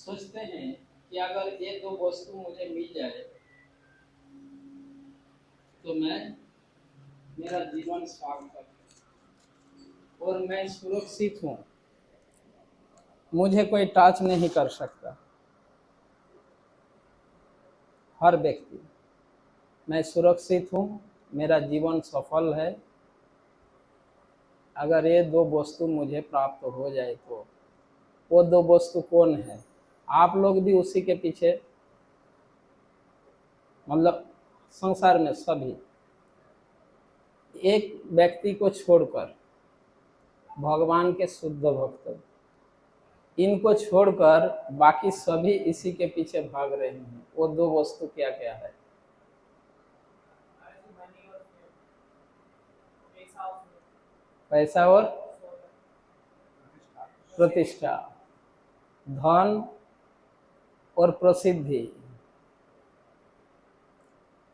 सोचते हैं कि अगर ये दो वस्तु मुझे मिल जाए तो मेरा जीवन सार्थक है और मैं सुरक्षित हूँ, मुझे कोई टच नहीं कर सकता। हर व्यक्ति, मैं सुरक्षित हूँ, मेरा जीवन सफल है अगर ये दो वस्तु मुझे प्राप्त हो जाए तो। वो दो वस्तु कौन है? आप लोग भी उसी के पीछे, मतलब संसार में सभी, एक व्यक्ति को छोड़कर, भगवान के शुद्ध भक्त, इनको छोड़कर बाकी सभी इसी के पीछे भाग रहे हैं। वो दो वस्तु क्या क्या है? पैसा और प्रतिष्ठा, धन और प्रसिद्धि,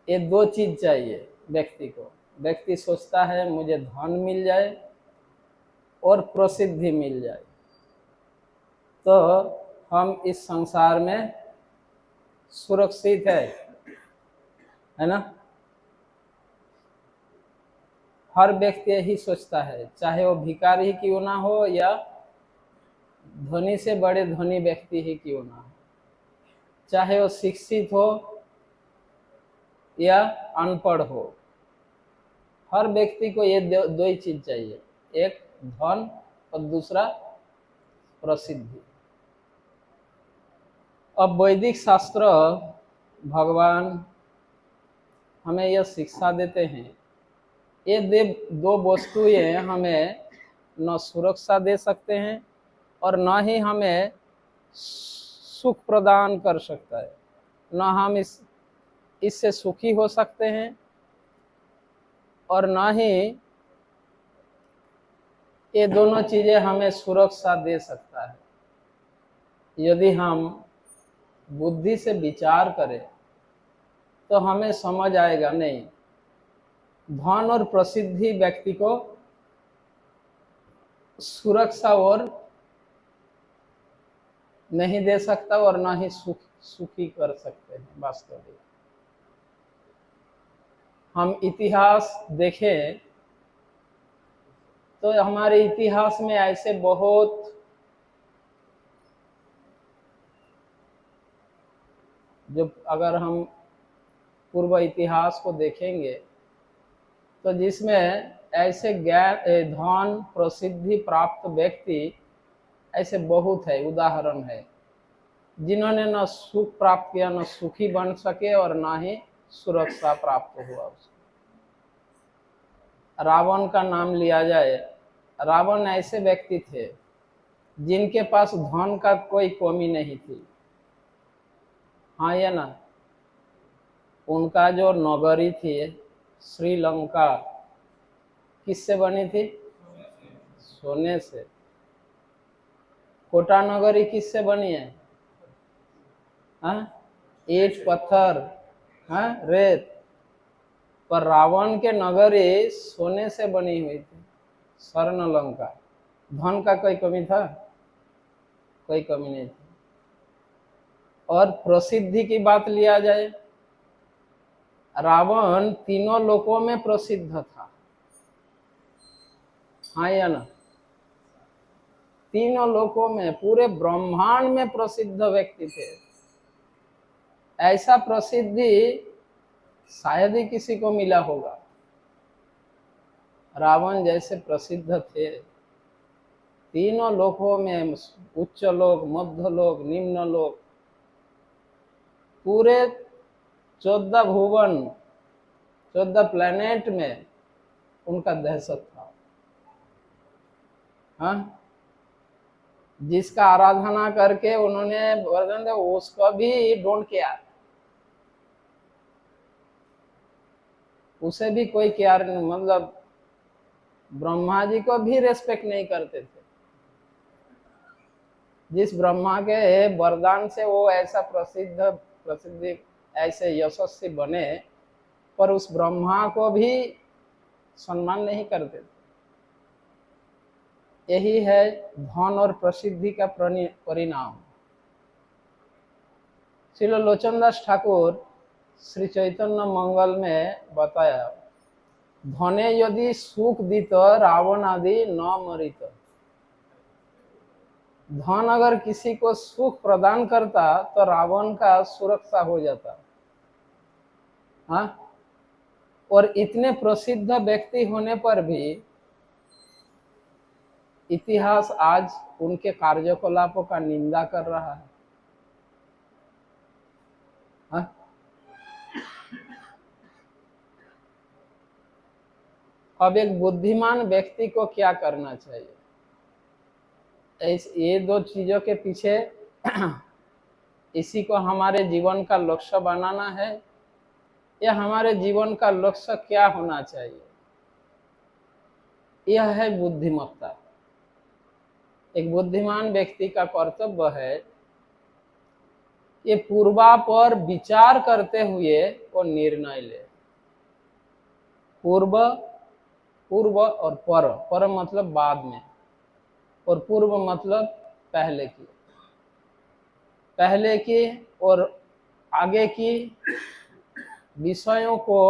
ये दो चीज चाहिए व्यक्ति को। व्यक्ति सोचता है मुझे धन मिल जाए और प्रसिद्धि मिल जाए तो हम इस संसार में सुरक्षित है ना। हर व्यक्ति यही सोचता है, चाहे वो भिखारी ही क्यों ना हो या धनी से बड़े धनी व्यक्ति ही क्यों ना हो, चाहे वो शिक्षित हो या अनपढ़ हो, हर व्यक्ति को ये दो ही चीज चाहिए, एक धन और दूसरा प्रसिद्धि। अब वैदिक शास्त्र, भगवान हमें यह शिक्षा देते हैं, ये दो वस्तुएं हमें न सुरक्षा दे सकते हैं और न ही हमें सुख प्रदान कर सकता है, न हम इससे सुखी हो सकते हैं और न ही ये दोनों चीजें हमें सुरक्षा दे सकता है। यदि हम बुद्धि से विचार करें तो हमें समझ आएगा, नहीं, धन और प्रसिद्धि व्यक्ति को सुरक्षा और नहीं दे सकता और ना ही सुखी कर सकते हैं। वास्तविक हम इतिहास देखें तो हमारे इतिहास में ऐसे बहुत जो, अगर हम पूर्व इतिहास को देखेंगे तो जिसमें ऐसे धन प्रसिद्धि प्राप्त व्यक्ति ऐसे बहुत है, उदाहरण है, जिन्होंने न सुख प्राप्त किया, न सुखी बन सके और न ही सुरक्षा प्राप्त हुआ उसको। रावण का नाम लिया जाए, रावण ऐसे व्यक्ति थे जिनके पास धन का कोई कमी नहीं थी, हाँ या ना। उनका जो नगरी थी श्रीलंका, किससे बनी थी? सोने से। कोटा नगरी किससे बनी है? हाँ, ईंट पत्थर, हाँ, रेत। पर रावण के नगरी सोने से बनी हुई थी, स्वर्ण लंका। धन का कोई कमी था? कोई कमी नहीं थी। और प्रसिद्धि की बात लिया जाए, रावण तीनों लोकों में प्रसिद्ध था, हाँ या ना। तीनों लोकों में, पूरे ब्रह्मांड में प्रसिद्ध व्यक्ति थे। ऐसा प्रसिद्धि शायद ही किसी को मिला होगा। रावण जैसे प्रसिद्ध थे, तीनों लोकों में, उच्च लोक, मध्य लोक, निम्न लोक, पूरे 14 भुवन, 14 प्लेनेट में उनका दहशत था। हाँ, जिसका आराधना करके उन्होंने वर्णन दिया, उसका भी डोंट केयर, उसे भी कोई केयर नहीं, मतलब ब्रह्मा जी को भी रेस्पेक्ट नहीं करते थे। जिस ब्रह्मा के वरदान से वो ऐसा प्रसिद्धि ऐसे यशस्वी बने, पर उस ब्रह्मा को भी सम्मान नहीं करते थे। यही है धन और प्रसिद्धि का परिणाम। श्री लोचन दास ठाकुर श्री चैतन्य मंगल में बताया, धने यदि सुख दीत रावण आदि न मरित। धन अगर किसी को सुख प्रदान करता तो रावण का सुरक्षा हो जाता। हाँ, और इतने प्रसिद्ध व्यक्ति होने पर भी इतिहास आज उनके कार्यकलापों का निंदा कर रहा है। हाँ? अब एक बुद्धिमान व्यक्ति को क्या करना चाहिए? ये दो चीजों के पीछे इसी को हमारे जीवन का लक्ष्य बनाना है, या हमारे जीवन का लक्ष्य क्या होना चाहिए? यह है बुद्धिमत्ता। एक बुद्धिमान व्यक्ति का कर्तव्य है ये पूर्वापर विचार करते हुए वो निर्णय ले। पूर्व और पर मतलब बाद में, और पूर्व मतलब पहले की और आगे की विषयों को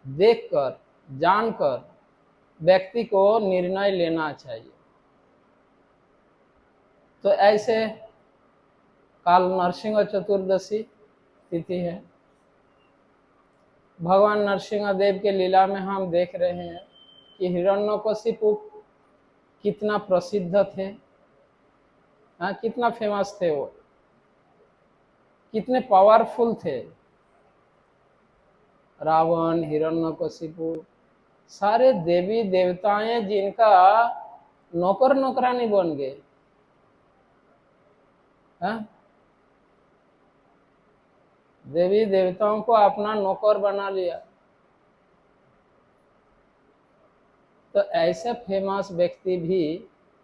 देखकर जानकर व्यक्ति को निर्णय लेना चाहिए। तो ऐसे काल नरसिंह चतुर्दशी तिथि है। भगवान नरसिंह देव के लीला में हम देख रहे हैं कि हिरण्यकशिपु कितना प्रसिद्ध थे। हाँ, कितना फेमस थे वो, कितने पावरफुल थे। रावण, हिरण्यकशिपु सारे देवी देवताएं जिनका नौकर नौकरानी बन गए। हाँ? देवी देवताओं को अपना नौकर बना लिया। तो ऐसे फेमस व्यक्ति भी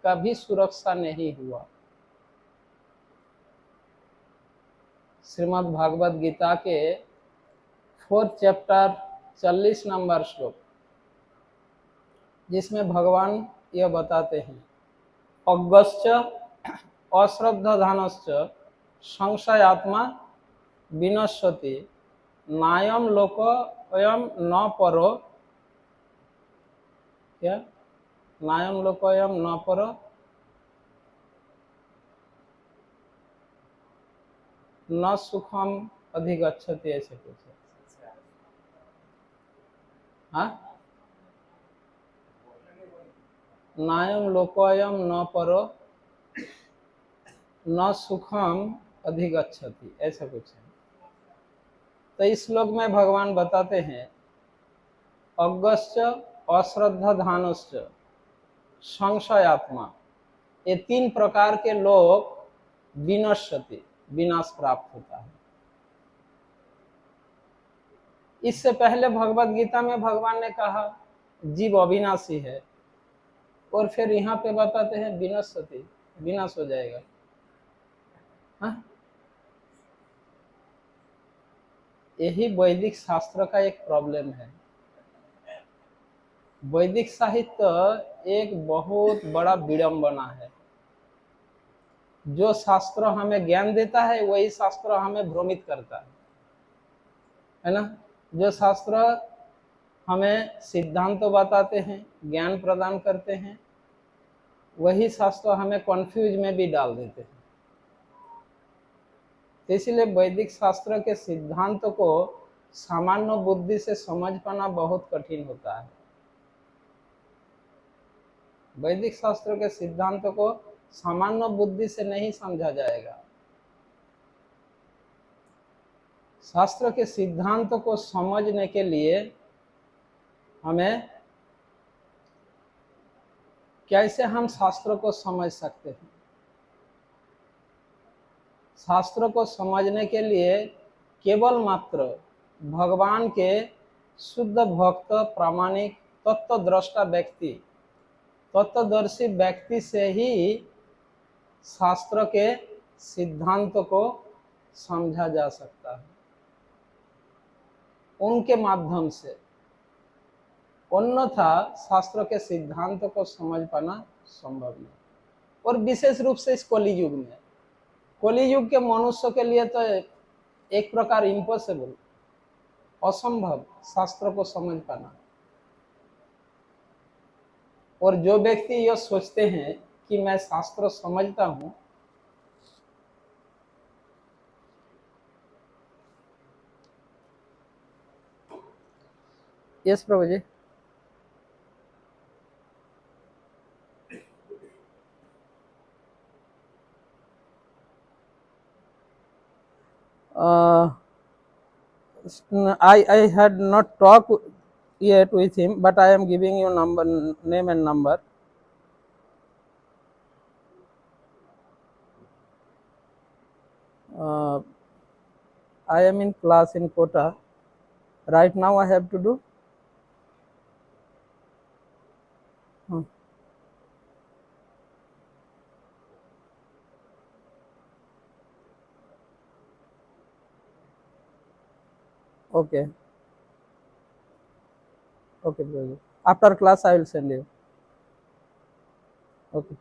कभी सुरक्षा नहीं हुआ। श्रीमद् भागवत गीता के 4th चैप्टर 40 नंबर श्लोक, जिसमें भगवान यह बताते हैं, अज्ञश्च अश्रद्धानश्च संशयात्मा विनश्यति नायम लोकोयम न परो, क्या नायम लोकोयम न परो न सुखम अधिगच्छति, ऐसे कुछ। हाँ, नायम लोकोयम न परो न सुखम अधिगच्छति, ऐसा कुछ है। तो इस श्लोक में भगवान बताते हैं, अज्ञश्च अश्रद्धानश्च संशयात्मा, ये 3 प्रकार के लोग विनश्यति, विनाश प्राप्त होता है। इससे पहले भगवत गीता में भगवान ने कहा जीव अविनाशी है, और फिर यहाँ पे बताते हैं विनश्यति, विनाश हो जाएगा। हाँ? यही वैदिक शास्त्र का एक प्रॉब्लम है। वैदिक साहित्य एक बहुत बड़ा विडंबना है। जो शास्त्र हमें ज्ञान देता है वही शास्त्र हमें भ्रमित करता है ना। जो शास्त्र हमें सिद्धांत तो बताते हैं, ज्ञान प्रदान करते हैं, वही शास्त्र हमें कंफ्यूज में भी डाल देते हैं। इसलिए वैदिक शास्त्र के सिद्धांत को सामान्य बुद्धि से समझ पाना बहुत कठिन होता है। वैदिक शास्त्र के सिद्धांत को सामान्य बुद्धि से नहीं समझा जाएगा। शास्त्र के सिद्धांत को समझने के लिए हमें कैसे हम शास्त्र को समझ सकते हैं? शास्त्र को समझने के लिए केवल मात्र भगवान के शुद्ध भक्त, प्रामाणिक, तत्वद्रष्टा व्यक्ति, तत्वदर्शी व्यक्ति से ही शास्त्र के सिद्धांत को समझा जा सकता है, उनके माध्यम से। अन्यथा शास्त्र के सिद्धांत को समझ पाना संभव नहीं। और विशेष रूप से इस कलयुग में, कलयुग के मनुष्य के लिए तो एक प्रकार इम्पॉसिबल, असंभव शास्त्र को समझ पाना। और जो व्यक्ति यह सोचते हैं कि मैं शास्त्र समझता हूं, yes Prabhu ji, I had not talked yet with him, but I am giving you name and number. I am in class in Kota. Right now I have to do. Okay. Okay, brother. After class I will send you. Okay.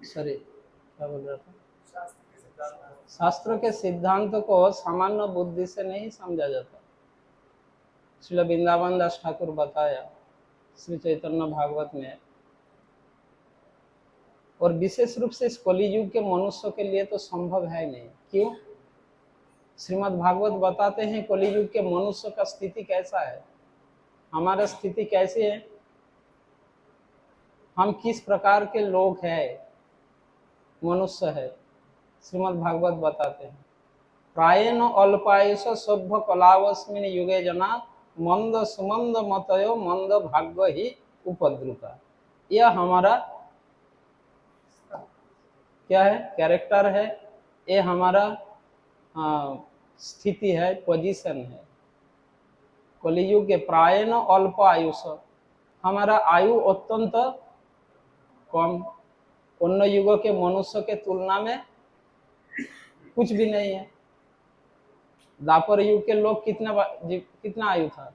Sorry, क्या बोल रहा था? शास्त्र के सिद्धांत को सामान्य बुद्धि से नहीं समझा जाता। श्रील वृंदावन दास ठाकुर बताया श्री चैतन्य भागवत में, और विशेष रूप से इस कलियुग के मनुष्य के लिए तो संभव है नहीं। क्यों? श्रीमद् भागवत बताते हैं कलियुग के मनुष्य का स्थिति कैसा है, हमारा स्थिति कैसी है, हम किस प्रकार के लोग हैं, मनुष्य है। श्रीमद् भागवत बताते हैं, प्रायेण अल्पायुष सभ्य कलावस्मिन युगे जना मंद सुमंद मतयो मंद भाग्य ही उपद्रुता। यह हमारा क्या है, कैरेक्टर है, ये हमारा स्थिति है, पोजीशन है। कलियुग के प्रायेण अल्प आयुष, हमारा आयु अत्यंत कम, अन्य युगों के मनुष्य के तुलना में कुछ भी नहीं है। द्वापर युग के लोग कितना आयु था?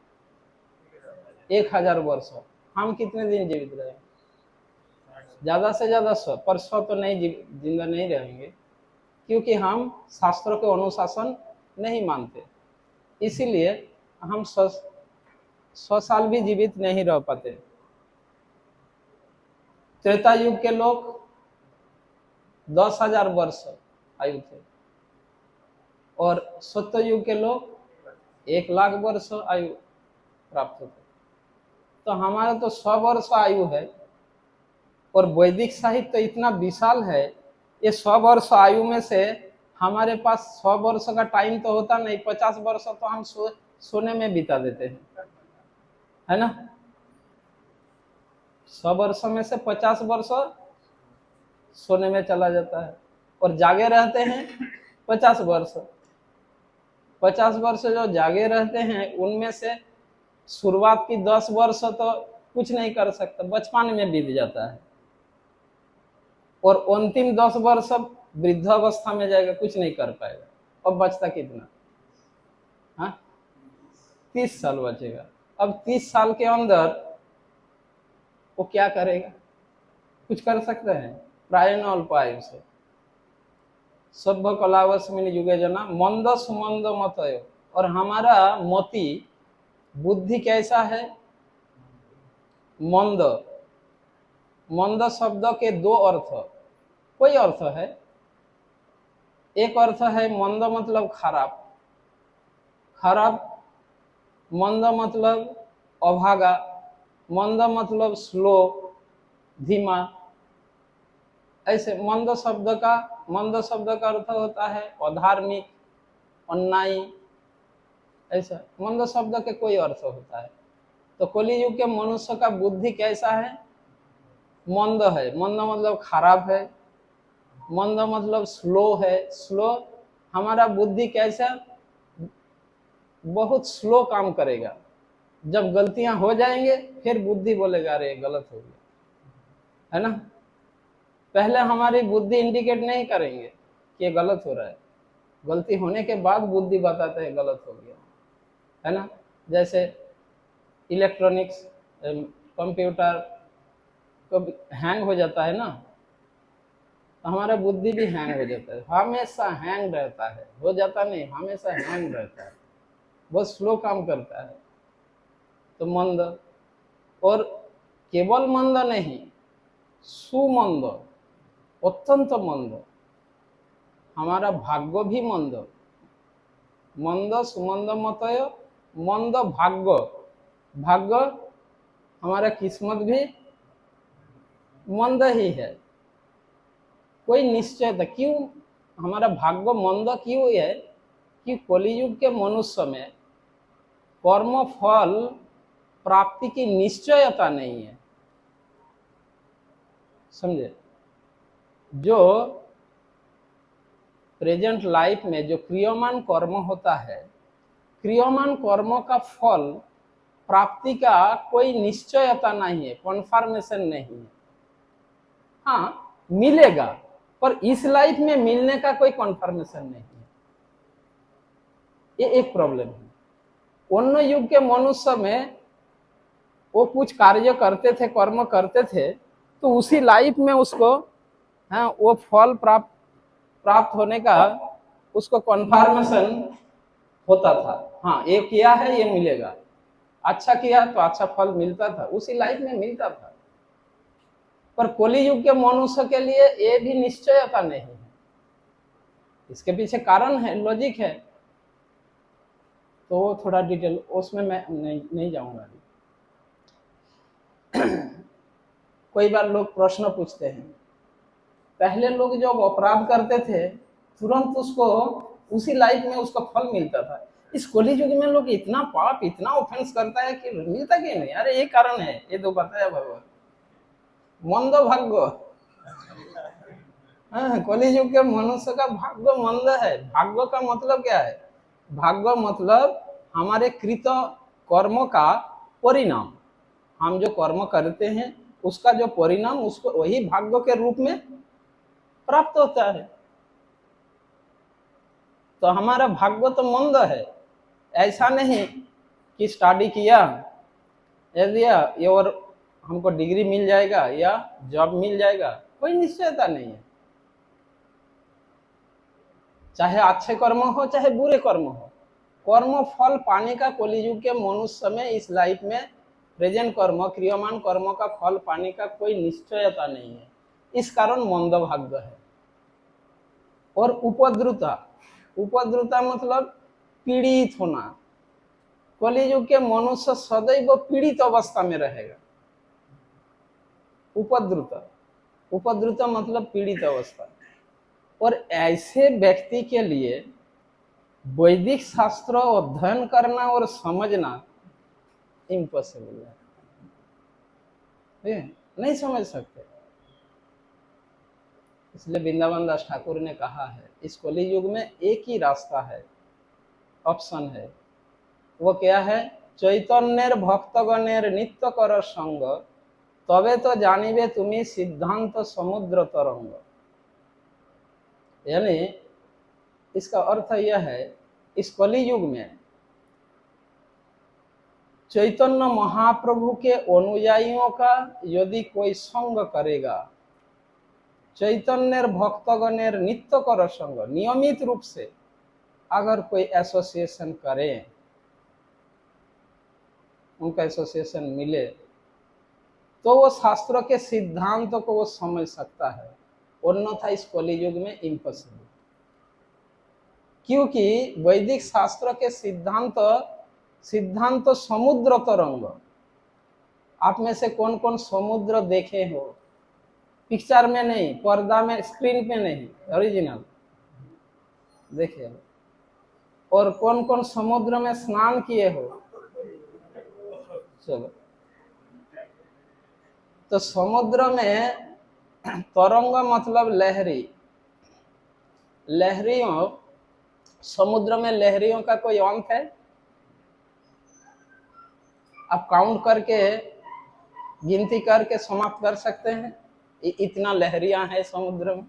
1000 वर्ष। हम कितने दिन जीवित रहे? ज्यादा से ज्यादा 100, पर 100 तो नहीं जिंदा नहीं रहेंगे, क्योंकि हम शास्त्रों के अनुशासन नहीं मानते। इसीलिए हम 100 साल भी जीवित नहीं रह पाते। त्रेता युग के लोग 10,000 वर्ष आयु थे, और सत्य युग के लोग 1,00,000 वर्ष आयु प्राप्त होते। तो हमारा तो 100 वर्ष आयु है, और वैदिक साहित्य इतना विशाल है, ये 100 वर्ष आयु में से हमारे पास 100 वर्ष का टाइम तो होता नहीं, 50 वर्ष तो हम सोने में बिता देते हैं, है ना। 100 वर्षों में से 50 वर्ष सोने में चला जाता है, और जागे रहते हैं 50 वर्ष। 50 वर्ष जो जागे रहते हैं, उनमें से शुरुआत की 10 वर्ष तो कुछ नहीं कर सकता, बचपन में बीत जाता है, और अंतिम 10 वर्ष वृद्धावस्था में जाएगा, कुछ नहीं कर पाएगा। अब बचता कितना? हाँ, 30 साल बचेगा। अब 30 साल के अंदर वो क्या करेगा? कुछ कर सकते हैं? प्रायेण अल्पायु से सभ्य कलावस्मिन युगे जना मंद सुमंद मतयो। और हमारा मति बुद्धि कैसा है? मंद। मंद शब्द के 2 अर्थ, कोई अर्थ है। एक अर्थ है मंद मतलब खराब, खराब। मंद मतलब अभागा, मंद मतलब स्लो, धीमा। ऐसे मंद शब्द का अर्थ होता है अधार्मिक, अन्यायी। ऐसा मंद शब्द के कोई अर्थ होता है। तो कलियुग के मनुष्य का बुद्धि कैसा है? मंद है। मंद मतलब खराब है, मंद मतलब स्लो है। स्लो, हमारा बुद्धि कैसा? बहुत स्लो काम करेगा। जब गलतियां हो जाएंगे फिर बुद्धि बोलेगा अरे गलत हो गया, है ना। पहले हमारी बुद्धि इंडिकेट नहीं करेंगे कि ये गलत हो रहा है, गलती होने के बाद बुद्धि बताते हैं गलत हो गया, है ना। जैसे इलेक्ट्रॉनिक्स, कंप्यूटर को हैंग हो जाता है ना, तो हमारा बुद्धि भी हैंग हो जाता है, हमेशा हैंग रहता है, हो जाता नहीं, हमेशा हैंग रहता है, बहुत स्लो काम करता है। तो मंद, और केवल मंद नहीं, सुमंद, अत्यंत मंद, हमारा भाग्य भी मंद, मंद सुमंद मतय मंद भाग्य, भाग्य हमारा किस्मत भी मंद ही है, कोई निश्चयता। क्यों हमारा भाग्य मंद क्यों है? कि कलियुग के मनुष्य में कर्म फल प्राप्ति की निश्चयता नहीं है, समझे। जो प्रेजेंट लाइफ में जो क्रियमान कर्म होता है, क्रियमान कर्मों का फल प्राप्ति का कोई निश्चयता नहीं है, कन्फर्मेशन नहीं है। हाँ मिलेगा, पर इस लाइफ में मिलने का कोई कन्फर्मेशन नहीं है, ये एक प्रॉब्लम है। अन्य युग के मनुष्य में वो कुछ कार्य करते थे, कर्म करते थे, तो उसी लाइफ में उसको, हाँ, वो फल प्राप्त होने का उसको कन्फर्मेशन होता था। हाँ ये किया है ये मिलेगा, अच्छा किया तो अच्छा फल मिलता था, उसी लाइफ में मिलता था। पर कलियुग के मनुष्य के लिए ये भी निश्चयता नहीं है। इसके पीछे कारण है, लॉजिक है, तो वो थोड़ा डिटेल उसमें मैं नहीं जाऊंगा। कोई बार लोग प्रश्न पूछते हैं, पहले लोग जब अपराध करते थे तुरंत उसको उसी लाइफ में उसका फल मिलता था, इस कलियुग में लोग इतना पाप, इतना ऑफेंस करता है कि मिलता क्यों नहीं? अरे ये कारण है, ये तो बताया भगवान, मंद भाग्य। हाँ, कलियुग के मनुष्य का भाग्य मंद है। भाग्य का मतलब क्या है? भाग्य मतलब हमारे कृत कर्मों का परिणाम, हम जो कर्म करते हैं उसका जो परिणाम, उसको वही भाग्य के रूप में प्राप्त होता है। तो हमारा भाग्य तो मंद है, ऐसा नहीं कि स्टडी किया ये और हमको डिग्री मिल जाएगा या जॉब मिल जाएगा, कोई निश्चयता नहीं है। चाहे अच्छे कर्म हो चाहे बुरे कर्म हो, कर्म फल पाने का कलियुग के मनुष्य में, इस लाइफ में प्रेजेंट कर्म, क्रियमान कर्म का फल पाने का कोई निश्चयता नहीं है, इस कारण मंद भाग्य है। और उपद्रुता, उपद्रुता मतलब पीड़ित होना, कलियुग के मनुष्य सदैव पीड़ित अवस्था में रहेगा। उपद्रुता, उपद्रुता मतलब पीड़ित अवस्था। और ऐसे व्यक्ति के लिए वैदिक शास्त्र अध्ययन करना और समझना इम्पॉसिबल है, नहीं समझ सकते। इसलिए वृंदावन दास ठाकुर ने कहा है, इस कलि युग में एक ही रास्ता है, ऑप्शन है, वो क्या है? चैतन्येर भक्तगणेर नित्य कर संग, तबे तो जानिबे तुम्हें सिद्धांत समुद्र तरंग। यानी इसका अर्थ यह है, इस कलि युग में चैतन्य महाप्रभु के अनुयायियों का यदि कोई संग करेगा, चैतन्य भक्तगणेर नित्य कर संग, नियमित रूप से अगर कोई एसोसिएशन करे, उनका एसोसिएशन मिले, तो वो शास्त्रों के सिद्धांतों को वो समझ सकता है, अन्यथा इस कलियुग में इम्पॉसिबल। क्योंकि वैदिक शास्त्र के सिद्धांत समुद्र तरंग। आप में से कौन कौन समुद्र देखे हो? पिक्चर में नहीं, पर्दा में, स्क्रीन पे नहीं, ओरिजिनल देखे हो। और कौन कौन समुद्र में स्नान किए हो? चलो, तो समुद्र में तरंग मतलब लहरी, लहरियों, समुद्र में लहरियों का कोई अंत है? आप काउंट करके, गिनती करके समाप्त कर सकते हैं इतना लहरियां हैं समुद्र में?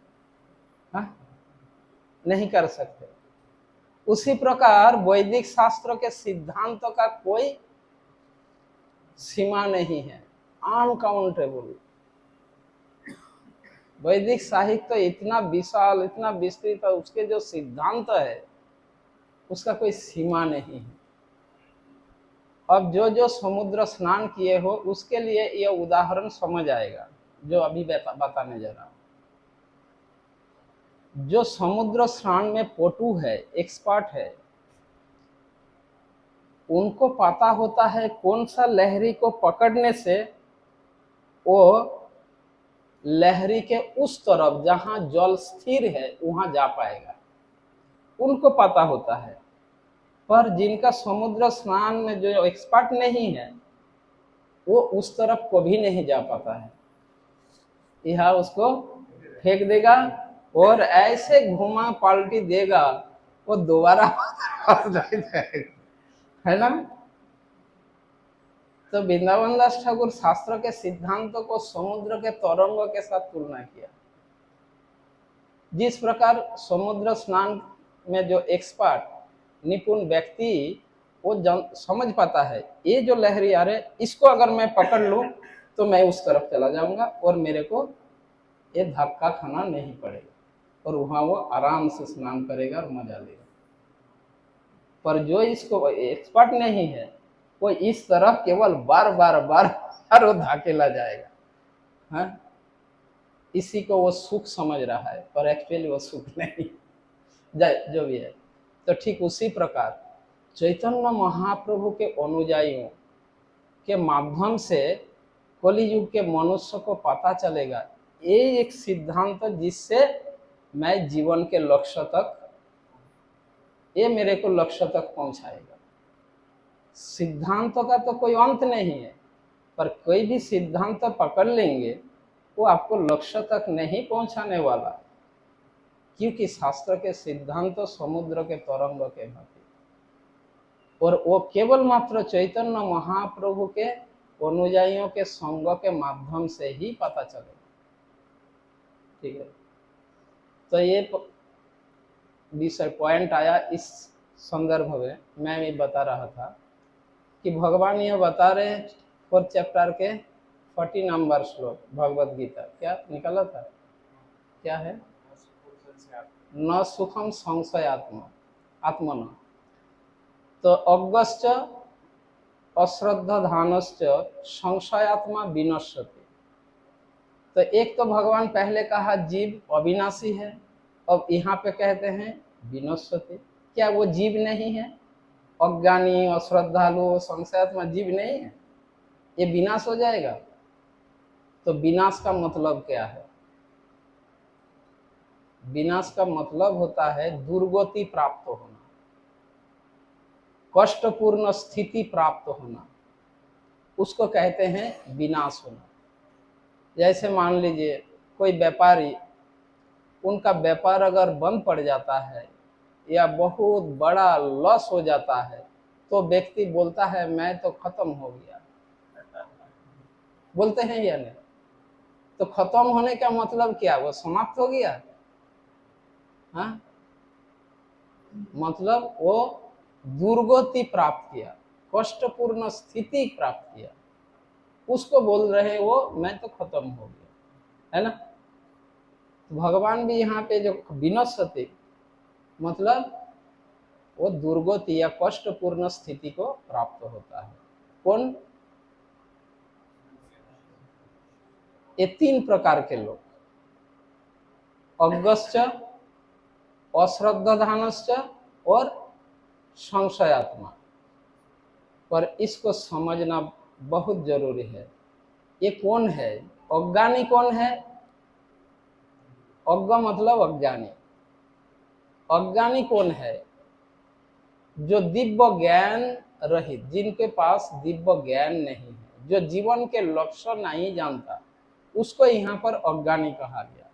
हाँ, नहीं कर सकते। उसी प्रकार वैदिक शास्त्रों के सिद्धांतों का कोई सीमा नहीं है, अनकाउंटेबल। वैदिक साहित्य इतना विशाल, इतना विस्तृत है, उसके जो सिद्धांत है उसका कोई सीमा नहीं है। अब जो जो समुद्र स्नान किए हो उसके लिए यह उदाहरण समझ आएगा जो अभी बताने जा रहा हूं। जो समुद्र स्नान में पटु है, एक्सपर्ट है, उनको पता होता है कौन सा लहरी को पकड़ने से वो लहरी के उस तरफ जहां जल स्थिर है वहां जा पाएगा, उनको पता होता है। पर जिनका समुद्र स्नान में जो एक्सपर्ट नहीं है वो उस तरफ कभी नहीं जा पाता है, यह उसको फेंक देगा और ऐसे घुमा पलटी देगा वो दोबारा जाएगा, है ना। तो वृंदावन दास ठाकुर शास्त्र के सिद्धांतों को समुद्र के तरंगों के साथ तुलना किया। जिस प्रकार समुद्र स्नान में जो एक्सपर्ट निपुण व्यक्ति वो समझ पाता है ये जो लहरी आ रहे इसको अगर मैं पकड़ लूं तो मैं उस तरफ चला जाऊंगा और मेरे को ये धक्का खाना नहीं पड़ेगा और वहां वो आराम से स्नान करेगा और मजा लेगा। पर जो इसको एक्सपर्ट नहीं है वो इस तरफ केवल बार बार बार बार वो धकेला जाएगा, हाँ? इसी को वो सुख समझ रहा है पर एक्चुअली वो सुख नहीं, जो भी है। तो ठीक उसी प्रकार चैतन्य महाप्रभु के अनुयायियों के माध्यम से कलियुग के मनुष्य को पता चलेगा ये एक सिद्धांत जिससे मैं जीवन के लक्ष्य तक, ये मेरे को लक्ष्य तक पहुंचाएगा। सिद्धांतों का तो कोई अंत नहीं है, पर कोई भी सिद्धांत पकड़ लेंगे वो आपको लक्ष्य तक नहीं पहुंचाने वाला, क्योंकि शास्त्र के सिद्धांत समुद्र के तरंग के भांति, और वो केवल मात्र चैतन्य महाप्रभु के अनुयायियों के संग के माध्यम से ही पता चलेगा। ठीक है, तो ये विषय पॉइंट आया इस संदर्भ में। मैं भी बता रहा था कि भगवान ये बता रहे हैं 4th चैप्टर के 40 नंबर श्लोक भगवद गीता, क्या निकाला था, क्या है, न सुखम संशय आत्मन। तो अज्ञश्च अश्रद्धाधानश्च संशयात्मा विनश्यति। तो एक तो भगवान पहले कहा जीव अविनाशी है, अब यहाँ पे कहते हैं विनश्यति। क्या वो जीव नहीं है? अज्ञानी, अश्रद्धालु, संशयात्मा जीव नहीं है, ये विनाश हो जाएगा। तो विनाश का मतलब क्या है? विनाश का मतलब होता है दुर्गति प्राप्त होना, कष्टपूर्ण स्थिति प्राप्त होना, उसको कहते हैं विनाश होना। जैसे मान लीजिए कोई व्यापारी, उनका व्यापार अगर बंद पड़ जाता है या बहुत बड़ा लॉस हो जाता है तो व्यक्ति बोलता है मैं तो खत्म हो गया, बोलते हैं या नहीं? तो खत्म होने का मतलब क्या? वो समाप्त हो गया, हाँ? मतलब वो दुर्गति प्राप्त किया, कष्टपूर्ण स्थिति प्राप्त किया, उसको बोल रहे वो मैं तो खत्म हो गया, है ना। तो भगवान भी यहाँ पे जो विनश्यति मतलब वो दुर्गति या कष्टपूर्ण स्थिति को प्राप्त होता है। कौन? ये 3 प्रकार के लोग, अज्ञश्च, अश्रद्धाधानश्च और संशयात्मा। पर इसको समझना बहुत जरूरी है। ये कौन है? अज्ञानी कौन है? अज्ञ मतलब अज्ञानी। अज्ञानी कौन है? जो दिव्य ज्ञान रहित, जिनके पास दिव्य ज्ञान नहीं है, जो जीवन के लक्ष्य नहीं जानता, उसको यहाँ पर अज्ञानी कहा गया।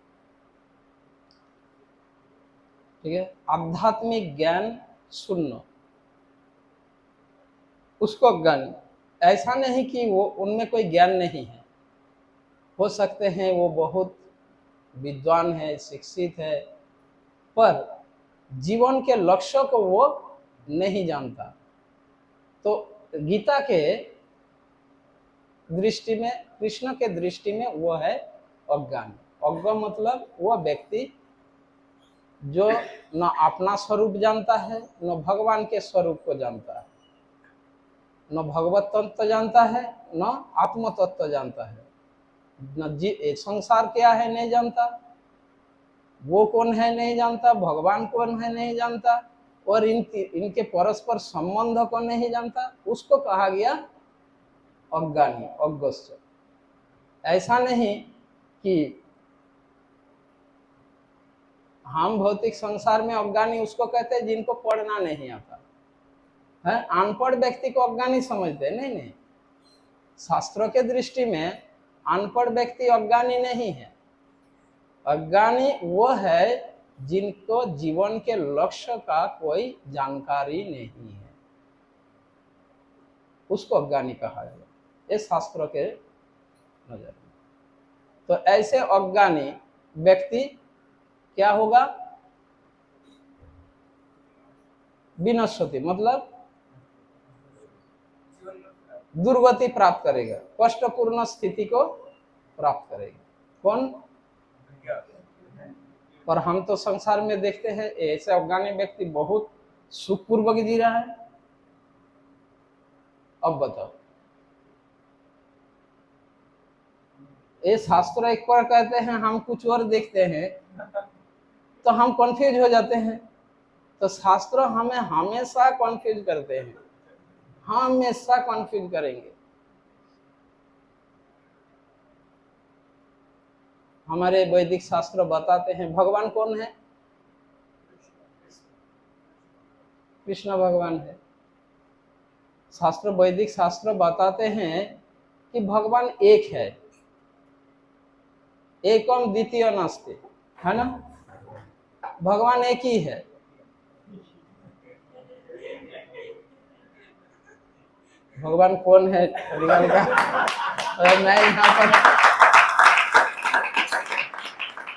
ठीक है, आध्यात्मिक ज्ञान शून्य, उसको अज्ञानी। ऐसा नहीं कि वो उनमें कोई ज्ञान नहीं है, हो सकते हैं वो बहुत विद्वान है, शिक्षित है, पर जीवन के लक्ष्य को वो नहीं जानता। तो गीता के दृष्टि में, कृष्ण के दृष्टि में वो है अज्ञानी। अज्ञ मतलब वह व्यक्ति जो न अपना स्वरूप जानता है, न भगवान के स्वरूप को जानता है, न भगवत तत्व जानता है, न आत्म तत्व जानता है, न संसार क्या है नहीं जानता, वो कौन है नहीं जानता, भगवान कौन है नहीं जानता, और इनके परस्पर संबंध को नहीं जानता। उसको कहा गया अज्ञानी, अज्ञस्य। ऐसा नहीं कि हम भौतिक संसार में अज्ञानी उसको कहते हैं जिनको पढ़ना नहीं आता है, अनपढ़ व्यक्ति को अज्ञानी समझते हैं। नहीं नहीं, शास्त्रों के दृष्टि में अनपढ़ व्यक्ति अज्ञानी नहीं है। अज्ञानी वो है जिनको जीवन के लक्ष्य का कोई जानकारी नहीं है, उसको अज्ञानी कहा जाएगा, ये शास्त्रों के नजर में। तो ऐसे अज्ञानी व्यक्ति क्या होगा? विनश्यति मतलब दुर्गति प्राप्त करेगा, कष्टपूर्ण स्थिति को प्राप्त करेगा। कौन? पर हम तो संसार में देखते हैं ऐसे अज्ञानी व्यक्ति बहुत सुखपूर्वक जी रहा है। अब बताओ, ये शास्त्र एक बार कहते हैं, हम कुछ और देखते हैं तो हम कंफ्यूज हो जाते हैं। तो शास्त्र हमें हमेशा कंफ्यूज करते हैं, हमेशा कंफ्यूज करेंगे। हमारे वैदिक शास्त्र बताते हैं भगवान कौन है? कृष्ण भगवान है। शास्त्र, वैदिक शास्त्र बताते हैं कि भगवान एक है, एकम द्वितीय नास्ति, है ना? भगवान एक ही है। भगवान कौन है परिवार का? मैं यहाँ पर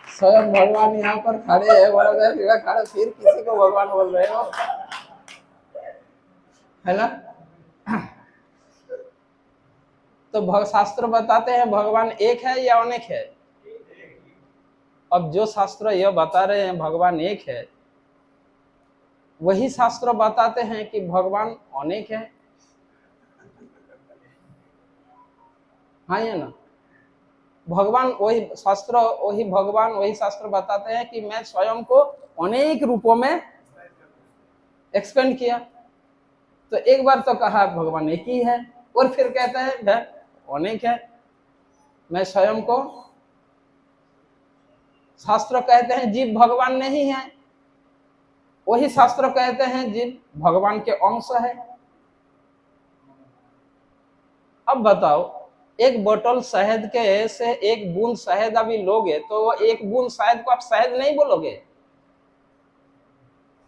स्वयं भगवान यहाँ पर खड़े हैं, खड़े फिर किसी को भगवान बोल रहे हो, है ना? तो शास्त्र बताते हैं भगवान एक है या अनेक है? अब जो शास्त्र यह बता रहे हैं भगवान एक है, वही शास्त्र बताते हैं कि भगवान अनेक है। हाँ या ना? भगवान वही शास्त्र, वही भगवान, वही शास्त्र बताते हैं कि मैं स्वयं को अनेक रूपों में एक्सपेंड किया। तो एक बार तो कहा भगवान एक ही है, और फिर कहता है अनेक है। मैं स्वयं को, शास्त्र कहते हैं जीव भगवान नहीं है, वही शास्त्र कहते हैं जीव भगवान के अंश है। अब बताओ, एक बोतल शहद के से एक बूंद शहद अभी लोगे तो एक बूंद शहद को आप शहद नहीं बोलोगे,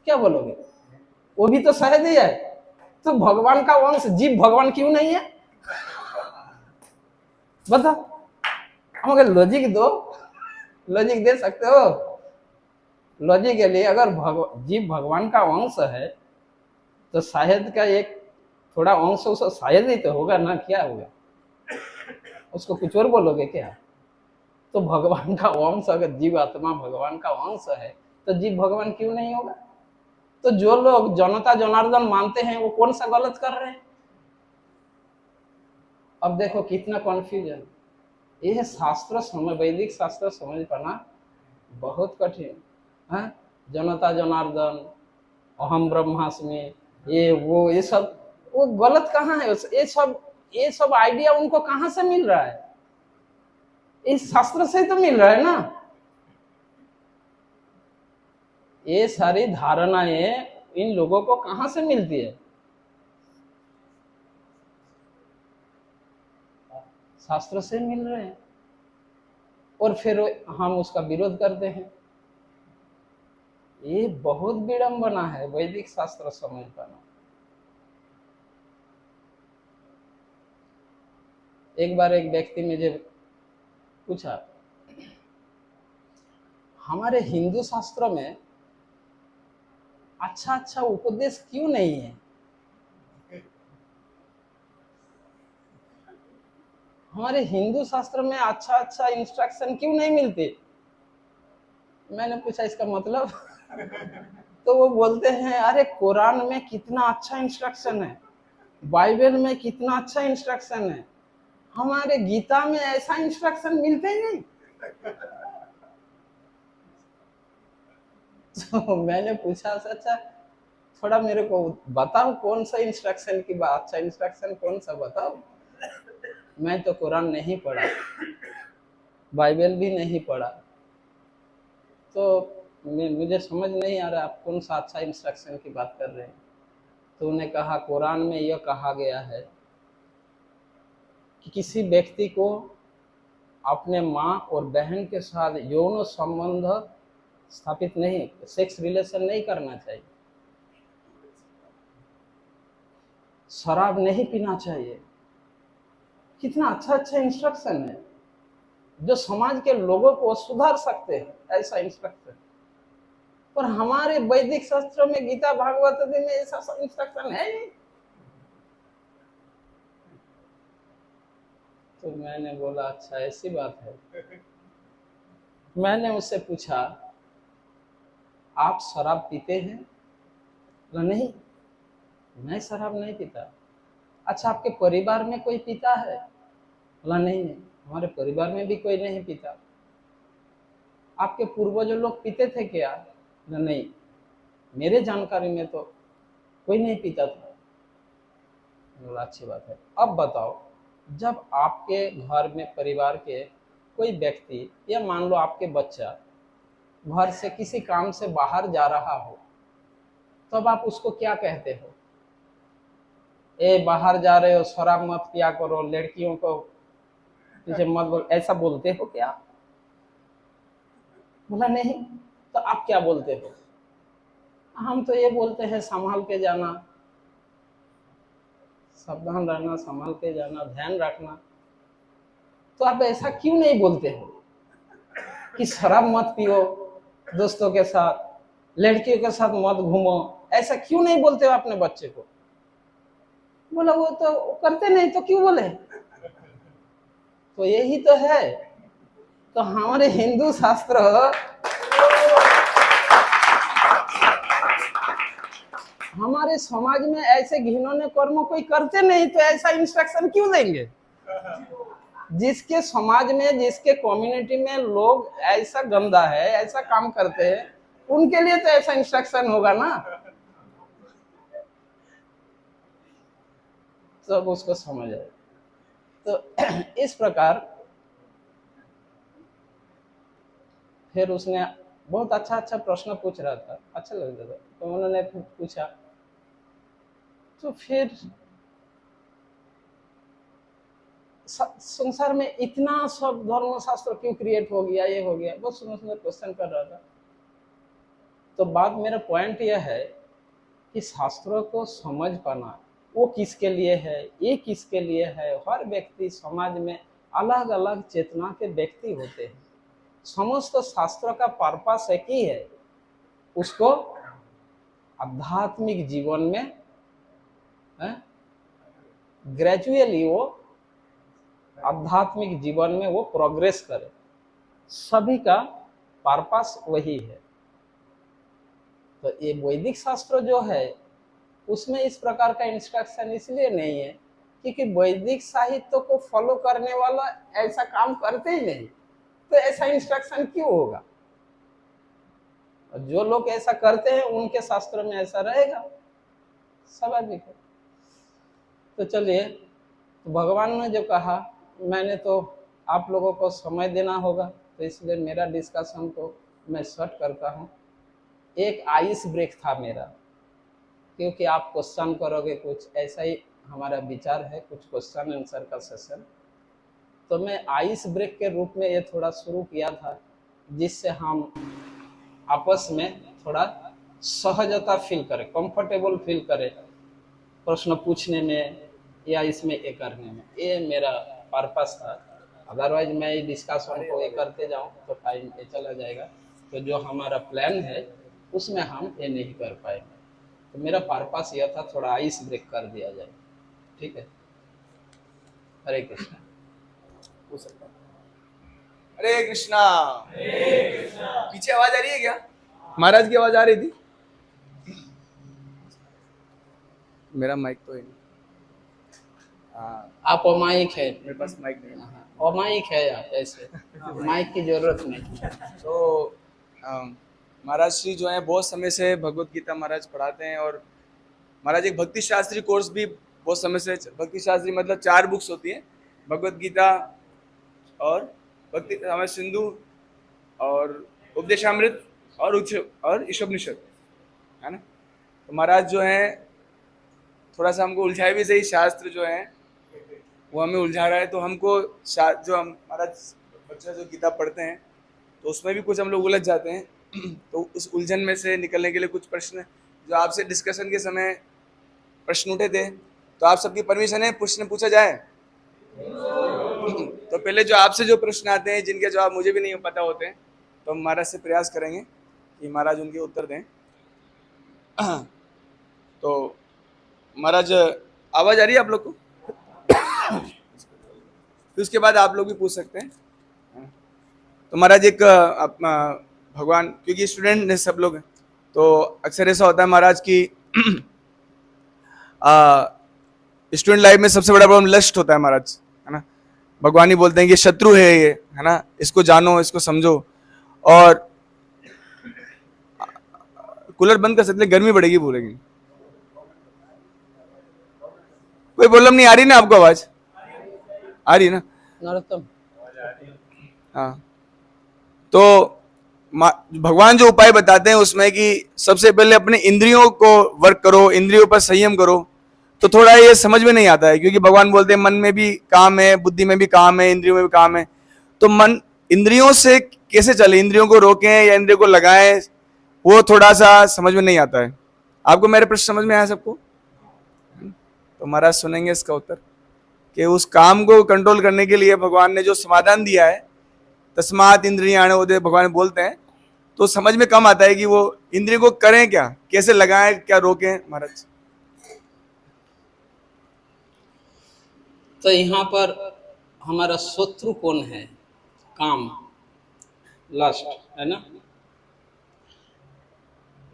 क्या बोलोगे? वो भी तो शहद ही है। तो भगवान का अंश जीव भगवान क्यों नहीं है? बताओ, हम अगर लॉजिक दो, लॉजिक दे सकते हो? लॉजिक के लिए अगर जीव भगवान का अंश है तो शायद का एक थोड़ा अंश उसको शायद ही तो होगा ना, क्या होगा? उसको कुछ और बोलोगे क्या? तो भगवान का अंश, अगर जीव आत्मा भगवान का अंश है तो जीव भगवान क्यों नहीं होगा? तो जो लोग जनता जनार्दन मानते हैं वो कौन सा गलत कर रहे हैं? अब देखो कितना कन्फ्यूजन। यह शास्त्र समझ, वैदिक शास्त्र समझ पाना बहुत कठिन है। जनता जनार्दन, अहम ब्रह्मास्मि, ये वो, ये सब वो गलत कहाँ है? ये सब आइडिया उनको कहाँ से मिल रहा है? इस शास्त्र से तो मिल रहा है ना। ये सारी धारणाएं इन लोगों को कहाँ से मिलती है? शास्त्र से मिल रहे हैं, और फिर हम उसका विरोध करते हैं। ये बहुत विडंबना है वैदिक शास्त्र समझ पाना। एक बार एक व्यक्ति मुझे पूछा, हमारे हिंदू शास्त्र में अच्छा अच्छा उपदेश क्यों नहीं है? हमारे हिंदू शास्त्र में अच्छा अच्छा इंस्ट्रक्शन क्यों नहीं मिलते? मैंने पूछा इसका मतलब तो वो बोलते हैं अरे कुरान में कितना अच्छा इंस्ट्रक्शन है, बाइबल में कितना अच्छा इंस्ट्रक्शन है, हमारे गीता में ऐसा इंस्ट्रक्शन मिलते ही नहीं। तो मैंने पूछा अच्छा थोड़ा मेरे को बताओ कौन सा इंस्ट्रक्शन की बात, अच्छा इंस्ट्रक्शन कौन सा बताओ। मैं तो कुरान नहीं पढ़ा, बाइबल भी नहीं पढ़ा, तो मुझे समझ नहीं आ रहा आप कौन सा अच्छा इंस्ट्रक्शन की बात कर रहे हैं। तो उन्हें कहा कुरान में यह कहा गया है कि किसी व्यक्ति को अपने माँ और बहन के साथ यौन संबंध स्थापित नहीं, सेक्स रिलेशन नहीं करना चाहिए, शराब नहीं पीना चाहिए। कितना अच्छा अच्छा इंस्ट्रक्शन है जो समाज के लोगों को सुधार सकते हैं, ऐसा इंस्ट्रक्शन। पर हमारे वैदिक शास्त्रों में गीता भागवत आदि में ऐसा इंस्ट्रक्शन है नहीं। तो मैंने बोला अच्छा ऐसी बात है। मैंने उससे पूछा आप शराब पीते हैं? बोला नहीं, मैं शराब नहीं पीता। अच्छा आपके परिवार में कोई पीता है? बोला नहीं नहीं, हमारे परिवार में भी कोई नहीं पीता। आपके पूर्वज लोग पीते थे क्या? बोला नहीं, मेरे जानकारी में तो कोई नहीं पीता था। बोला अच्छी बात है। अब बताओ जब आपके घर में परिवार के कोई व्यक्ति या मान लो आपके बच्चा घर से किसी काम से बाहर जा रहा हो, तब आप उसको क्या कहते हो? ए बाहर जा रहे हो शराब मत पिया करो, लड़कियों को पीछे मत बोल, ऐसा बोलते हो क्या? बोला नहीं। तो आप क्या बोलते हो? हम तो ये बोलते हैं संभाल के जाना, सावधान रहना, संभाल के जाना, ध्यान रखना। तो आप ऐसा क्यों नहीं बोलते हो कि शराब मत पियो, दोस्तों के साथ लड़कियों के साथ मत घूमो, ऐसा क्यों नहीं बोलते हो अपने बच्चे को? बोला वो तो करते नहीं तो क्यों बोले? तो यही तो है। तो हमारे हिंदू शास्त्र हमारे समाज में ऐसे घिनौने कर्म कोई करते नहीं, तो ऐसा इंस्ट्रक्शन क्यों देंगे? जिसके समाज में जिसके कम्युनिटी में लोग ऐसा गंदा है, ऐसा काम करते हैं, उनके लिए तो ऐसा इंस्ट्रक्शन होगा ना। सब उसको समझ आए। तो इस प्रकार फिर उसने बहुत अच्छा अच्छा प्रश्न पूछ रहा था, अच्छा लग रहा था, तो उन्होंने पूछा। तो फिर संसार में इतना सब धर्म शास्त्र क्यों क्रिएट हो गया, ये हो गया, बहुत सुंदर सुंदर क्वेश्चन कर रहा था। तो बात मेरा पॉइंट यह है कि शास्त्रों को समझ पाना वो किसके लिए है, ये किसके लिए है। हर व्यक्ति समाज में अलग अलग चेतना के व्यक्ति होते हैं। समस्त शास्त्र का पर्पस एक ही है, उसको आध्यात्मिक जीवन में ग्रेजुअली वो आध्यात्मिक जीवन में वो प्रोग्रेस करे। सभी का पर्पस वही है। तो ये वैदिक शास्त्र जो है उसमें इस प्रकार का इंस्ट्रक्शन इसलिए नहीं है क्योंकि वैदिक साहित्य को फॉलो करने वाला ऐसा काम करते ही नहीं, तो ऐसा इंस्ट्रक्शन क्यों होगा? जो लोग ऐसा करते हैं उनके शास्त्र में ऐसा रहेगा, स्वाभाविक है। तो चलिए, तो भगवान ने जो कहा, मैंने तो आप लोगों को समय देना होगा, तो इसलिए मेरा डिस्कशन को मैं शॉर्ट करता हूँ। एक आइस ब्रेक था मेरा, क्योंकि आप क्वेश्चन करोगे कुछ, ऐसा ही हमारा विचार है, कुछ क्वेश्चन आंसर का सेशन। तो मैं आइस ब्रेक के रूप में ये थोड़ा शुरू किया था, जिससे हम आपस में थोड़ा सहजता फील करें, कंफर्टेबल फील करें प्रश्न पूछने में या इसमें ये करने में। ये मेरा पर्पस था। अदरवाइज मैं डिस्कशन को ये करते जाऊँ तो टाइम ये चला जाएगा। तो जो हमारा प्लान है उसमें हम ये नहीं कर पाएंगे। तो मेरा पर्पस यह था थोड़ा आइस ब्रेक कर दिया जाए। ठीक है, हरे कृष्णा। हो सकता है। हरे कृष्णा। पीछे आवाज आ रही है क्या? महाराज की आवाज आ रही थी? मेरा माइक तो है नहीं। हाँ, आप अमायिक है, मेरे पास माइक नहीं है। अमायिक है आप, ऐसे माइक की जरूरत नहीं। तो महाराज श्री जो है बहुत समय से भगवत गीता महाराज पढ़ाते हैं, और महाराज एक भक्ति शास्त्री कोर्स भी बहुत समय से, भक्ति शास्त्री मतलब 4 बुक्स होती हैं, भगवत गीता और भक्ति हमें सिंधु और उपदेशामृत और ईशोपनिषद, है ना। तो महाराज जो है थोड़ा सा हमको उलझाए भी सही, शास्त्र जो है वो हमें उलझा रहा है। तो हमको जो हम महाराज बच्चे जो गीता पढ़ते हैं तो उसमें भी कुछ हम लोग उलझ जाते हैं। तो उस उलझन में से निकलने के लिए कुछ प्रश्न जो आपसे डिस्कशन के समय प्रश्न उठे थे, तो आप सबकी परमिशन है प्रश्न पूछा जाए? तो पहले जो आपसे जो प्रश्न आते हैं जिनके जवाब मुझे भी नहीं पता होते हैं, तो हम महाराज से प्रयास करेंगे कि महाराज उनके उत्तर दें। तो महाराज आवाज आ रही है आप लोग को? फिर उसके बाद आप लोग भी पूछ सकते हैं। तो महाराज एक भगवान, क्योंकि स्टूडेंट है सब लोग, तो अक्सर ऐसा होता है महाराज की स्टूडेंट लाइफ में सबसे बड़ा प्रॉब्लम लस्ट होता है महाराज, है ना। भगवान ही बोलते हैं कि शत्रु है ये, है ना, इसको जानो, इसको समझो। और कूलर बंद कर सकते हैं, गर्मी बढ़ेगी बोलेगी। कोई प्रॉब्लम नहीं आ रही ना आपको? आवाज आ रही है ना? नरोत्तम, हाँ। तो भगवान जो उपाय बताते हैं उसमें कि सबसे पहले अपने इंद्रियों को वर्क करो, इंद्रियों पर संयम करो। तो थोड़ा ये समझ में नहीं आता है, क्योंकि भगवान बोलते हैं मन में भी काम है, बुद्धि में भी काम है, इंद्रियों में भी काम है। तो मन इंद्रियों से कैसे चले, इंद्रियों को रोकें या इंद्रियों को लगाएं, वो थोड़ा सा समझ में नहीं आता है। आपको मेरे प्रश्न समझ में आया सबको? तो महाराज सुनेंगे इसका उत्तर कि उस काम को कंट्रोल करने के लिए भगवान ने जो समाधान दिया है, तस्मात इंद्रियाण उदय, भगवान बोलते हैं, तो समझ में कम आता है कि वो इंद्रिय को करें क्या, कैसे लगाएं, क्या रोकें महाराज। तो यहाँ पर हमारा शत्रु कौन है? काम, लस्ट, है ना।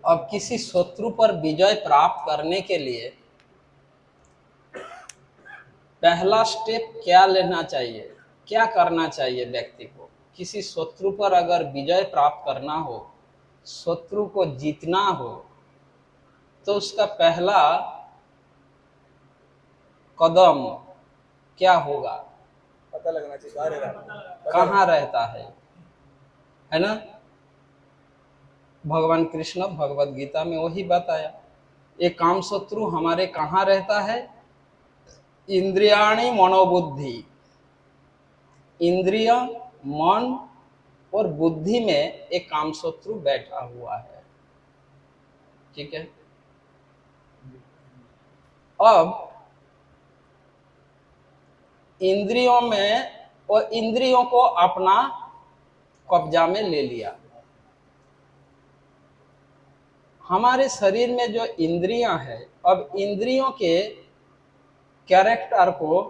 अब किसी शत्रु पर विजय प्राप्त करने के लिए पहला स्टेप क्या लेना चाहिए, क्या करना चाहिए व्यक्ति को? किसी शत्रु पर अगर विजय प्राप्त करना हो, शत्रु को जीतना हो, तो उसका पहला कदम क्या होगा? पता लगना चाहिए कहाँ रहता है ना। भगवान कृष्ण भगवत गीता में वही बताया, ये काम शत्रु हमारे कहाँ रहता है? इंद्रियाणी मनोबुद्धि, इंद्रिय, मन और बुद्धि में एक काम शत्रु बैठा हुआ है। ठीक है। अब इंद्रियों में, और इंद्रियों को अपना कब्जा में ले लिया। हमारे शरीर में जो इंद्रियां हैं, अब इंद्रियों के कैरेक्टर को,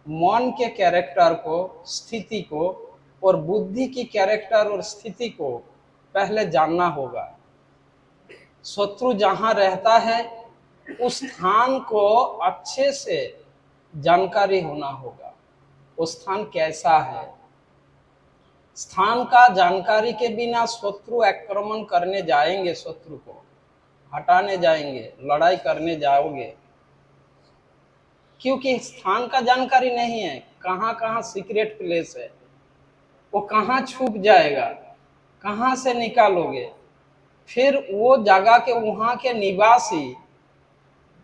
मन के कैरेक्टर को, स्थिति को, और बुद्धि की कैरेक्टर और स्थिति को पहले जानना होगा। शत्रु जहां रहता है उस स्थान को अच्छे से जानकारी होना होगा, वो स्थान कैसा है। स्थान का जानकारी के बिना शत्रु आक्रमण करने जाएंगे, शत्रु को हटाने जाएंगे, लड़ाई करने जाओगे, क्योंकि स्थान का जानकारी नहीं है, कहाँ कहाँ सीक्रेट प्लेस है, वो कहाँ छुप जाएगा, कहाँ से निकालोगे। फिर वो जगह के वहां के निवासी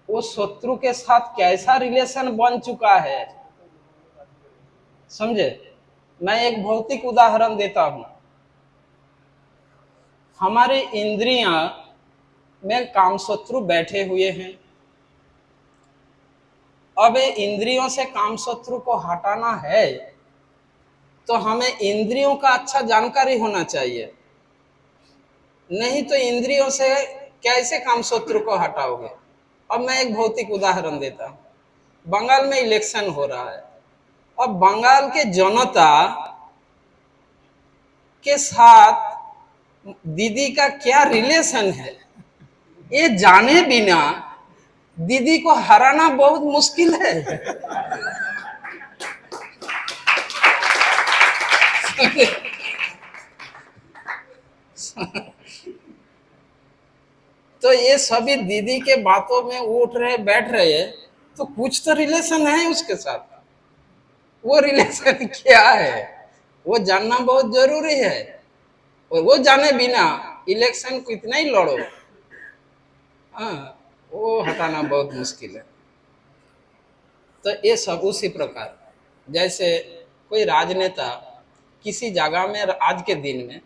वो शत्रु के साथ कैसा रिलेशन बन चुका है, समझे। मैं एक भौतिक उदाहरण देता हूं। हमारे इंद्रियां में कामशत्रु बैठे हुए हैं। अब इंद्रियों से कामशत्रु को हटाना है तो हमें इंद्रियों का अच्छा जानकारी होना चाहिए। नहीं तो इंद्रियों से कैसे काम शत्रु को हटाओगे। अब मैं एक भौतिक उदाहरण देता हूँ। बंगाल में इलेक्शन हो रहा है। अब बंगाल के जनता के साथ दीदी का क्या रिलेशन है, ये जाने बिना दीदी को हराना बहुत मुश्किल है। तो ये सभी दीदी के बातों में उठ रहे बैठ रहे हैं, तो कुछ तो रिलेशन है उसके साथ। वो रिलेशन क्या है वो जानना बहुत जरूरी है। और वो जाने बिना इलेक्शन को इतना ही लड़ो, हाँ, वो हटाना बहुत मुश्किल है। तो ये सब उसी प्रकार, जैसे कोई राजनेता किसी जगह में आज के दिन में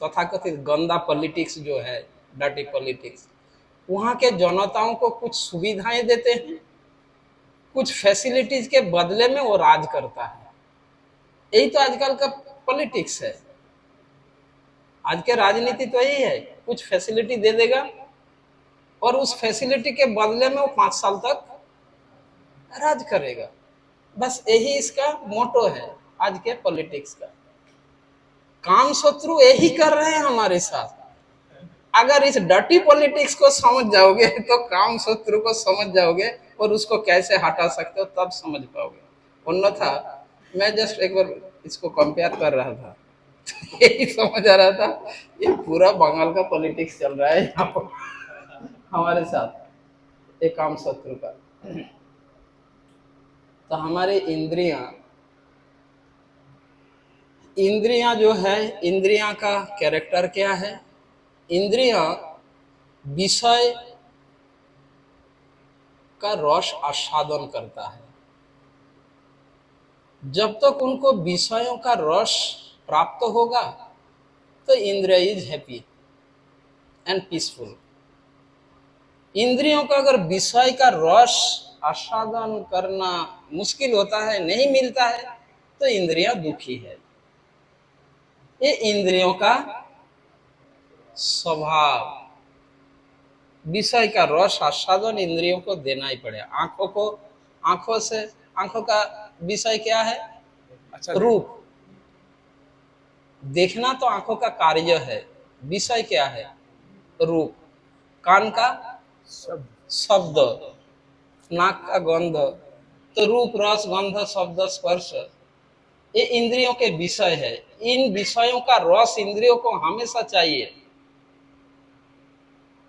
तथाकथित गंदा पॉलिटिक्स जो है, डर्टी पॉलिटिक्स, वहाँ के जनताओं को कुछ सुविधाएं देते हैं, कुछ फैसिलिटीज के बदले में वो राज करता है। यही तो आजकल का पॉलिटिक्स है। आज के राजनीति तो यही है, कुछ फैसिलिटी दे देगा और उस फैसिलिटी के बदले में वो 5 साल तक राज करेगा। बस यही इसका मोटो है आज के पॉलिटिक्स का। काम शत्रु यही कर रहे हैं हमारे साथ। अगर इस डर्टी पॉलिटिक्स को समझ जाओगे तो काम शत्रु को समझ जाओगे और उसको कैसे हटा सकते हो तब समझ पाओगे। अन्यथा मैं जस्ट एक बार इसको कंपेयर कर रहा था, यही समझ आ रहा था ये पूरा बंगाल का पॉलिटिक्स चल रहा है यहाँ पर हमारे साथ, एक काम शत्रु का। तो हमारी इंद्रियां जो है, इंद्रियां का कैरेक्टर क्या है? इंद्रियां विषय का रस आस्वादन करता है। जब तक उनको विषयों का रस प्राप्त होगा तो इंद्रिय इज हैप्पी एंड पीसफुल। इंद्रियों का अगर विषय का रस आस्वादन करना मुश्किल होता है, नहीं मिलता है, तो इंद्रियां दुखी है। ये इंद्रियों का स्वभाव। विषय का रस आस्वादन इंद्रियों को देना ही पड़ेगा। आंखों को, आंखों का विषय क्या है? अच्छा, रूप। देखना तो आंखों का कार्य है, विषय क्या है? रूप। कान का शब्द, नाक का गंध। तो रूप, रस, गंध, शब्द, स्पर्श, ये इंद्रियों के विषय है। इन विषयों का रस इंद्रियों को हमेशा चाहिए।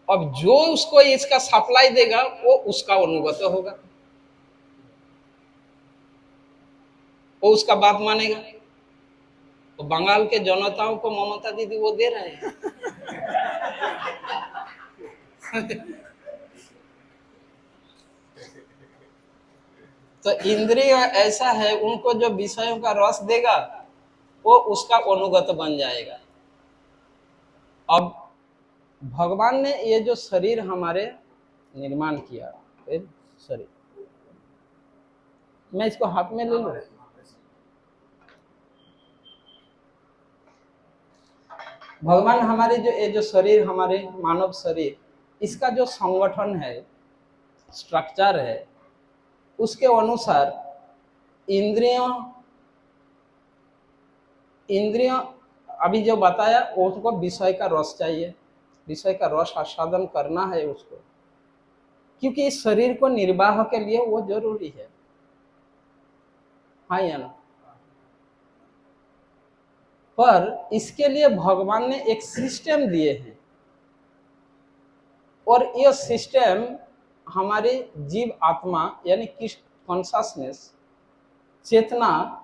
अब जो उसको इसका सप्लाई देगा वो उसका अनुगत होगा, वो उसका बात मानेगा। तो बंगाल के जनताओं को ममता दीदी वो दे रहे हैं। तो इंद्रिय ऐसा है, उनको जो विषयों का रस देगा वो उसका अनुगत बन जाएगा। अब भगवान ने ये जो शरीर हमारे निर्माण किया, शरीर, मैं इसको हाथ में ले लूं। भगवान हमारे जो ये जो शरीर, हमारे मानव शरीर, इसका जो संगठन है, स्ट्रक्चर है, उसके अनुसार इंद्रियों इंद्रियों अभी जो बताया उसको विषय का रस चाहिए, विषय का रस आस्वादन करना है उसको, क्योंकि इस शरीर को निर्वाह के लिए वो जरूरी है। हाँ या ना? पर इसके लिए भगवान ने एक सिस्टम दिए हैं, और यह सिस्टम हमारे जीव आत्मा यानी कि कॉन्शसनेस, चेतना,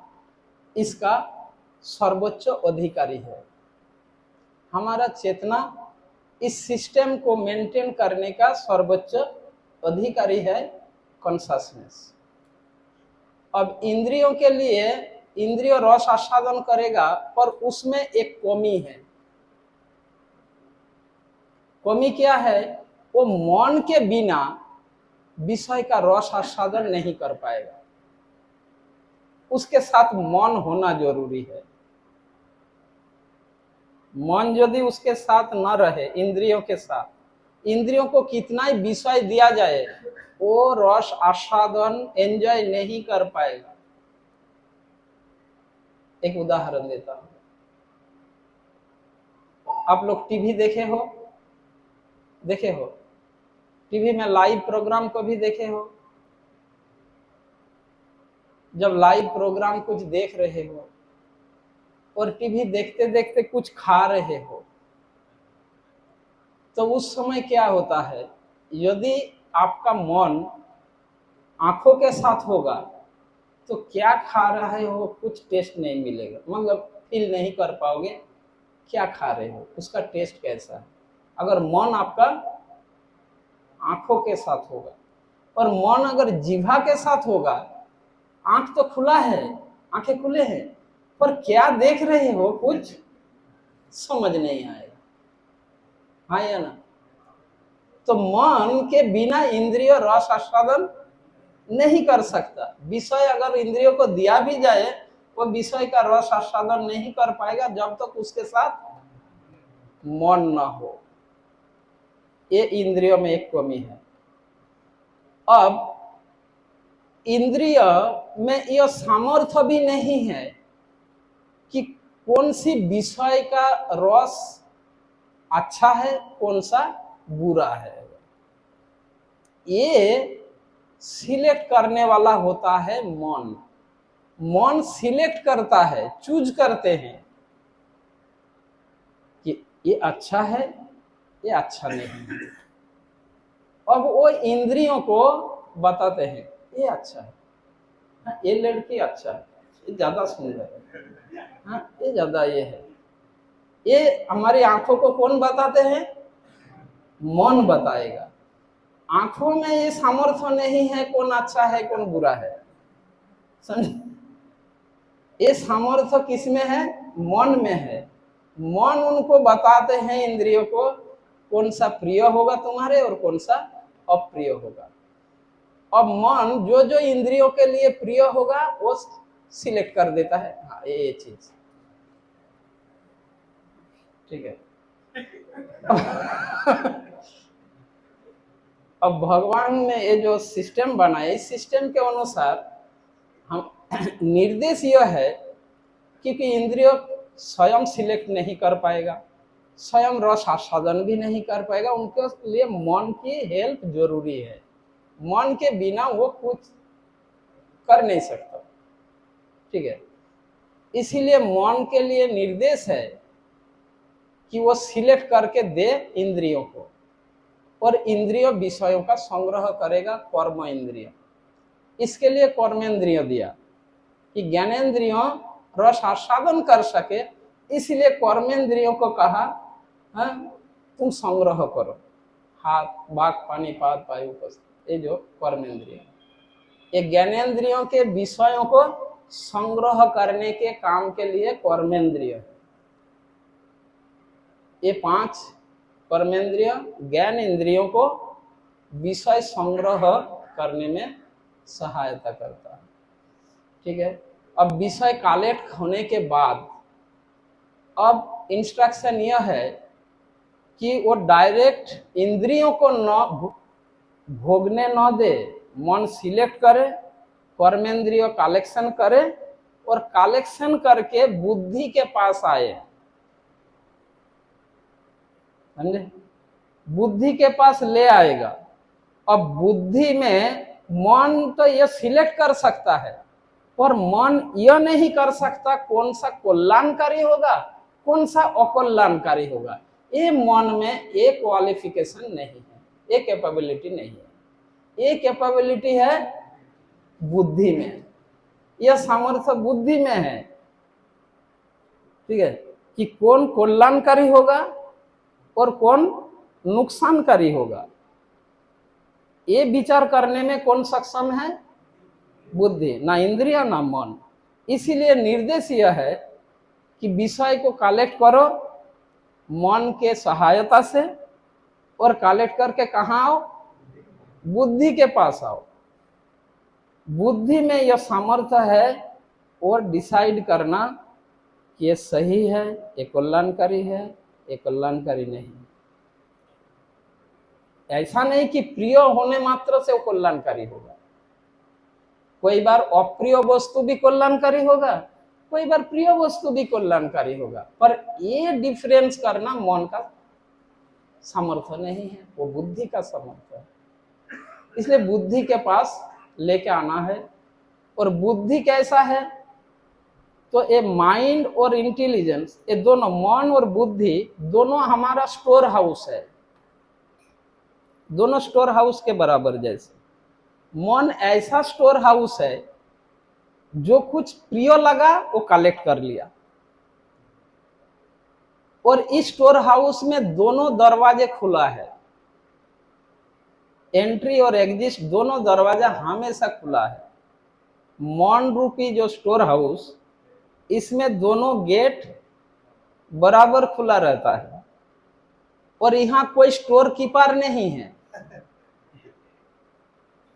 इसका सर्वोच्च अधिकारी है। हमारा चेतना इस सिस्टम को मेंटेन करने का सर्वोच्च अधिकारी है, कॉन्शसनेस। अब इंद्रियों के लिए इंद्रिय रस आस्वादन करेगा, पर उसमें एक कमी है। कमी क्या है? वो मन के बिना विषय का रस आस्वादन नहीं कर पाएगा, उसके साथ मन होना जरूरी है। मन यदि उसके साथ न रहे, इंद्रियों के साथ, इंद्रियों को कितना ही विषय दिया जाए, वो रस आस्वादन एंजॉय नहीं कर पाएगा। एक उदाहरण देता हूं, आप लोग टीवी देखे हो, टीवी में लाइव प्रोग्राम को भी देखे हो। जब लाइव प्रोग्राम कुछ देख रहे हो और टीवी देखते देखते कुछ खा रहे हो, तो उस समय क्या होता है, यदि आपका मन आंखों के साथ होगा तो क्या खा रहे हो कुछ टेस्ट नहीं मिलेगा, मतलब फील नहीं कर पाओगे क्या खा रहे हो, उसका टेस्ट कैसा है। अगर मन आपका आंखों के साथ होगा, और मन अगर जीवा के साथ होगा, आंख तो खुला है, आंखें खुले हैं, पर क्या देख रहे हो कुछ समझ नहीं आएगा, हाँ या ना। तो मन के बिना इंद्रिय रस आस्वादन नहीं कर सकता। विषय अगर इंद्रियों को दिया भी जाए, वो विषय का रस आस्वादन नहीं कर पाएगा जब तक उसके साथ मन न हो। ये इंद्रियों में एक कमी है। अब इंद्रिय में यह सामर्थ्य भी नहीं है कि कौन सी विषय का रस अच्छा है, कौन सा बुरा है। ये सिलेक्ट करने वाला होता है मन। मन सिलेक्ट करता है, चूज करते हैं कि ये अच्छा है, ये अच्छा नहीं है। अब वो इंद्रियों को बताते हैं ये अच्छा है, हाँ, ये लड़की अच्छा है, ये ज्यादा सुंदर है, हाँ, ये ज्यादा ये है। ये हमारी आंखों को कौन बताते हैं? मन बताएगा। आंखों में ये सामर्थ्य नहीं है कौन अच्छा है कौन बुरा है, समझे। ये सामर्थ्य किसमें है? मन में है। मन उनको बताते हैं इंद्रियों को कौन सा प्रिय होगा तुम्हारे और कौन सा अप्रिय होगा। अब मन जो जो इंद्रियों के लिए प्रिय होगा वो सिलेक्ट कर देता है, हाँ ये चीज ठीक है। अब भगवान ने ये जो सिस्टम बनाया, इस सिस्टम के अनुसार हम निर्देश यह है क्योंकि इंद्रिय स्वयं सिलेक्ट नहीं कर पाएगा, स्वयं रस आस्वादन भी नहीं कर पाएगा, उनके लिए मन की हेल्प जरूरी है। मन के बिना वो कुछ कर नहीं सकता, ठीक है। इसीलिए मन के लिए निर्देश है कि वो सिलेक्ट करके दे इंद्रियों को, और इंद्रिय विषयों का संग्रह करेगा, कर्म इंद्रिय। इसके लिए कर्मेंद्रिय दिया कि ज्ञानेन्द्रियों रस आस्वादन कर सके, इसलिए कर्मेंद्रियों को कहा हाँ तुम संग्रह करो, हाथ बाक पानी पाद वायु, ये जो कर्मेंद्रिय, ये ज्ञानेन्द्रियों के विषयों को संग्रह करने के काम के लिए कर्मेंद्रिय। ये 5 कर्मेंद्रिय ज्ञान इंद्रियों को विषय संग्रह करने में सहायता करता है, ठीक है। अब विषय कलेक्ट होने के बाद अब इंस्ट्रक्शन यह है कि वो डायरेक्ट इंद्रियों को न भोगने न दे, मन सिलेक्ट करे, कर्मेंद्रिय कलेक्शन करे, और कलेक्शन करके बुद्धि के पास आए, समझे, बुद्धि के पास ले आएगा। अब बुद्धि में मन तो यह सिलेक्ट कर सकता है, पर मन यह नहीं कर सकता कौन सा कल्याणकारी होगा कौन सा अकल्याणकारी होगा। ये मन में एक क्वालिफिकेशन नहीं है, एक कैपेबिलिटी नहीं है, ये कैपेबिलिटी है बुद्धि में, यह सामर्थ्य बुद्धि में है, ठीक है, कि कौन कल्याणकारी होगा और कौन नुकसानकारी होगा। ये विचार करने में कौन सक्षम है? बुद्धि, ना इंद्रिय ना मन। इसीलिए निर्देश यह है कि विषय को कलेक्ट करो मन के सहायता से, और कलेक्ट करके कहाँ आओ? बुद्धि के पास आओ। बुद्धि में यह सामर्थ्य है और डिसाइड करना कि ये सही है, ये कल्याणकारी है, ये कल्याणकारी नहीं। ऐसा नहीं कि प्रिय होने मात्र से वो कल्याणकारी होगा। कोई बार अप्रिय वस्तु भी कल्याणकारी होगा, कोई बार प्रिय वस्तु भी कल्याणकारी होगा, पर ये डिफरेंस करना मन का सामर्थ्य नहीं है, वो बुद्धि का सामर्थ्य है। इसलिए बुद्धि के पास लेके आना है। और बुद्धि कैसा है, तो ये माइंड और इंटेलिजेंस, ये दोनों, मन और बुद्धि दोनों हमारा स्टोर हाउस है, दोनों स्टोर हाउस के बराबर जैसे। मन ऐसा स्टोर हाउस है, जो कुछ प्रिय लगा वो कलेक्ट कर लिया, और इस स्टोर हाउस में दोनों दरवाजे खुला है, एंट्री और एग्जिट दोनों दरवाजा हमेशा खुला है। मन रूपी जो स्टोर हाउस, इसमें दोनों गेट बराबर खुला रहता है, और यहाँ कोई स्टोर कीपर नहीं है,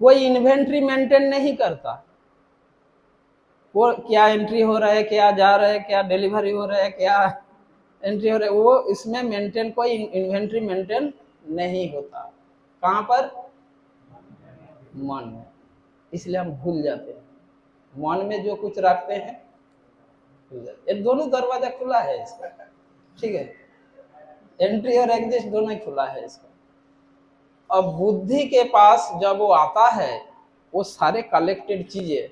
कोई इन्वेंट्री मेंटेन नहीं करता, वो क्या एंट्री हो रहा है, क्या जा रहा है, क्या डिलीवरी हो रहा है, क्या एंट्री हो रहा है, वो इसमें मेंटेन, कोई इन्वेंट्री मेंटेन नहीं होता। कहाँ पर? मन में। इसलिए हम भूल जाते हैं, मन में जो कुछ रखते हैं भूल जाते। ये दोनों दरवाजा खुला है इसका, ठीक है, एंट्री और एग्जिट दोनों ही खुला है इसका। अब बुद्धि के पास जब वो आता है, वो सारे कलेक्टेड चीजें,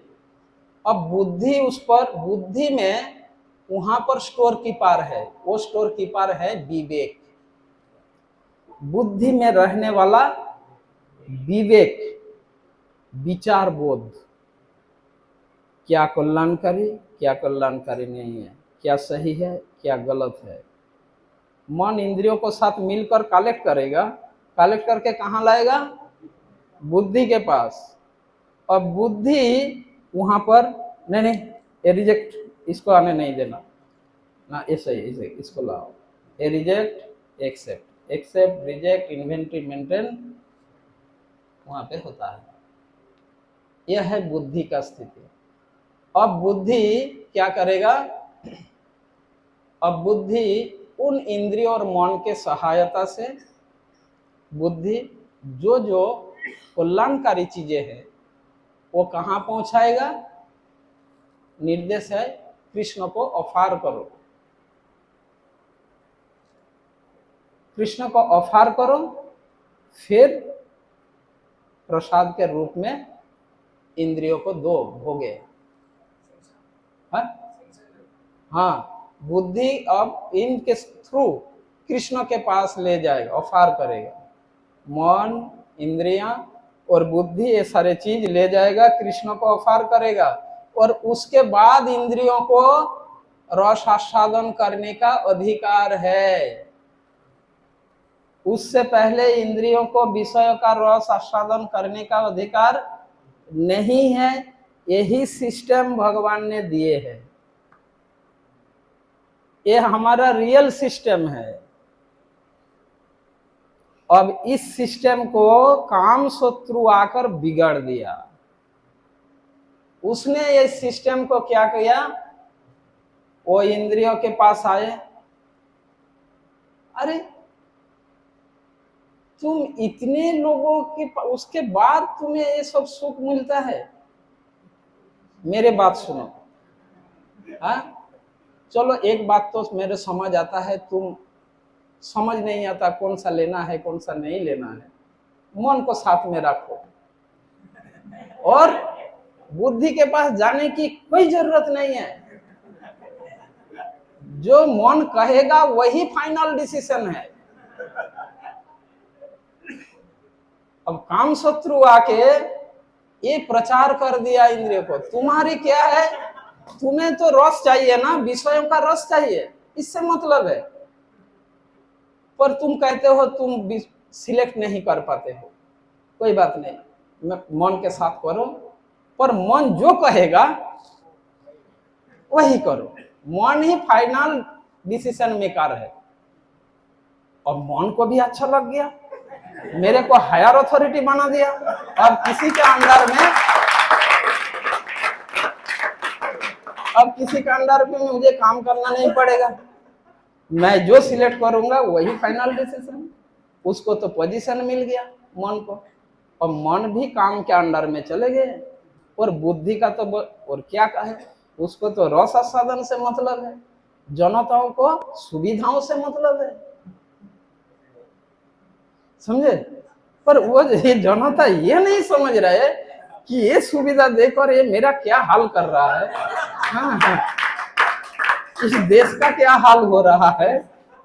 अब बुद्धि उस पर, बुद्धि में वहां पर स्टोर कीपर है, वो स्टोर कीपर है विवेक। बुद्धि में रहने वाला विवेक, विचार बोध, क्या कल्याणकारी, क्या कल्याणकारी नहीं है, क्या सही है, क्या गलत है। मन इंद्रियों को साथ मिलकर कलेक्ट करेगा, कलेक्ट करके कहाँ लाएगा? बुद्धि के पास। अब बुद्धि वहां पर नहीं, ये रिजेक्ट, इसको आने नहीं देना ना, ये सही, इसे इसको लाओ, ये reject, accept, accept, reject, inventory maintain वहां पे होता है। यह है बुद्धि का स्थिति। अब बुद्धि क्या करेगा? अब बुद्धि उन इंद्रियों और मन के सहायता से बुद्धि जो जो कल्याणकारी चीजें हैं वो कहाँ पहुंचाएगा? निर्देश है कृष्ण को ऑफर करो, कृष्ण को ऑफर करो, फिर प्रसाद के रूप में इंद्रियों को दो, भोगे। हाँ, बुद्धि अब इनके थ्रू कृष्ण के पास ले जाएगा, ऑफर करेगा। मन, इंद्रियां और बुद्धि, ये सारे चीज ले जाएगा, कृष्ण को ऑफर करेगा, और उसके बाद इंद्रियों को रस आस्वादन करने का अधिकार है। उससे पहले इंद्रियों को विषयों का रस आस्वादन करने का अधिकार नहीं है। यही सिस्टम भगवान ने दिए है, ये हमारा रियल सिस्टम है। अब इस सिस्टम को काम शत्रु आकर बिगाड़ दिया। उसने ये सिस्टम को क्या किया? वो इंद्रियों के पास आए, अरे तुम इतने लोगों के, उसके बाद तुम्हें ये सब सुख मिलता है? मेरे बात सुनो, हाँ, चलो एक बात तो मेरे समझ आता है, तुम समझ नहीं आता कौन सा लेना है कौन सा नहीं लेना है। मन को साथ में रखो, और बुद्धि के पास जाने की कोई जरूरत नहीं है। जो मन कहेगा वही फाइनल डिसीजन है। अब काम शत्रु आके ये प्रचार कर दिया इंद्रियों को, तुम्हारी क्या है, तुम्हें तो रस चाहिए ना, विषयों का रस चाहिए, इससे मतलब है, पर तुम कहते हो तुम सिलेक्ट नहीं कर पाते हो। कोई बात नहीं, मन के साथ करो, पर मन जो कहेगा वही करो। मन ही फाइनल डिसीजन मेकर है। और मन को भी अच्छा लग गया, मेरे को हायर अथॉरिटी बना दिया। अब किसी के अंदर में अब किसी का अंडर में मुझे काम करना नहीं पड़ेगा, मैं जो सिलेक्ट करूंगा वही फाइनल डिसीजन। उसको तो पोजीशन मिल गया मन को, और मन भी काम के अंडर में चले गए। और बुद्धि का तो और क्या कहे, उसको तो रस आस्वादन से मतलब है, जनताओं को सुविधाओं से मतलब है, समझे। पर वो ये जनता ये नहीं समझ रहे कि ये सुविधा देकर ये मेरा क्या हाल कर रहा है, हाँ, इस देश का क्या हाल हो रहा है,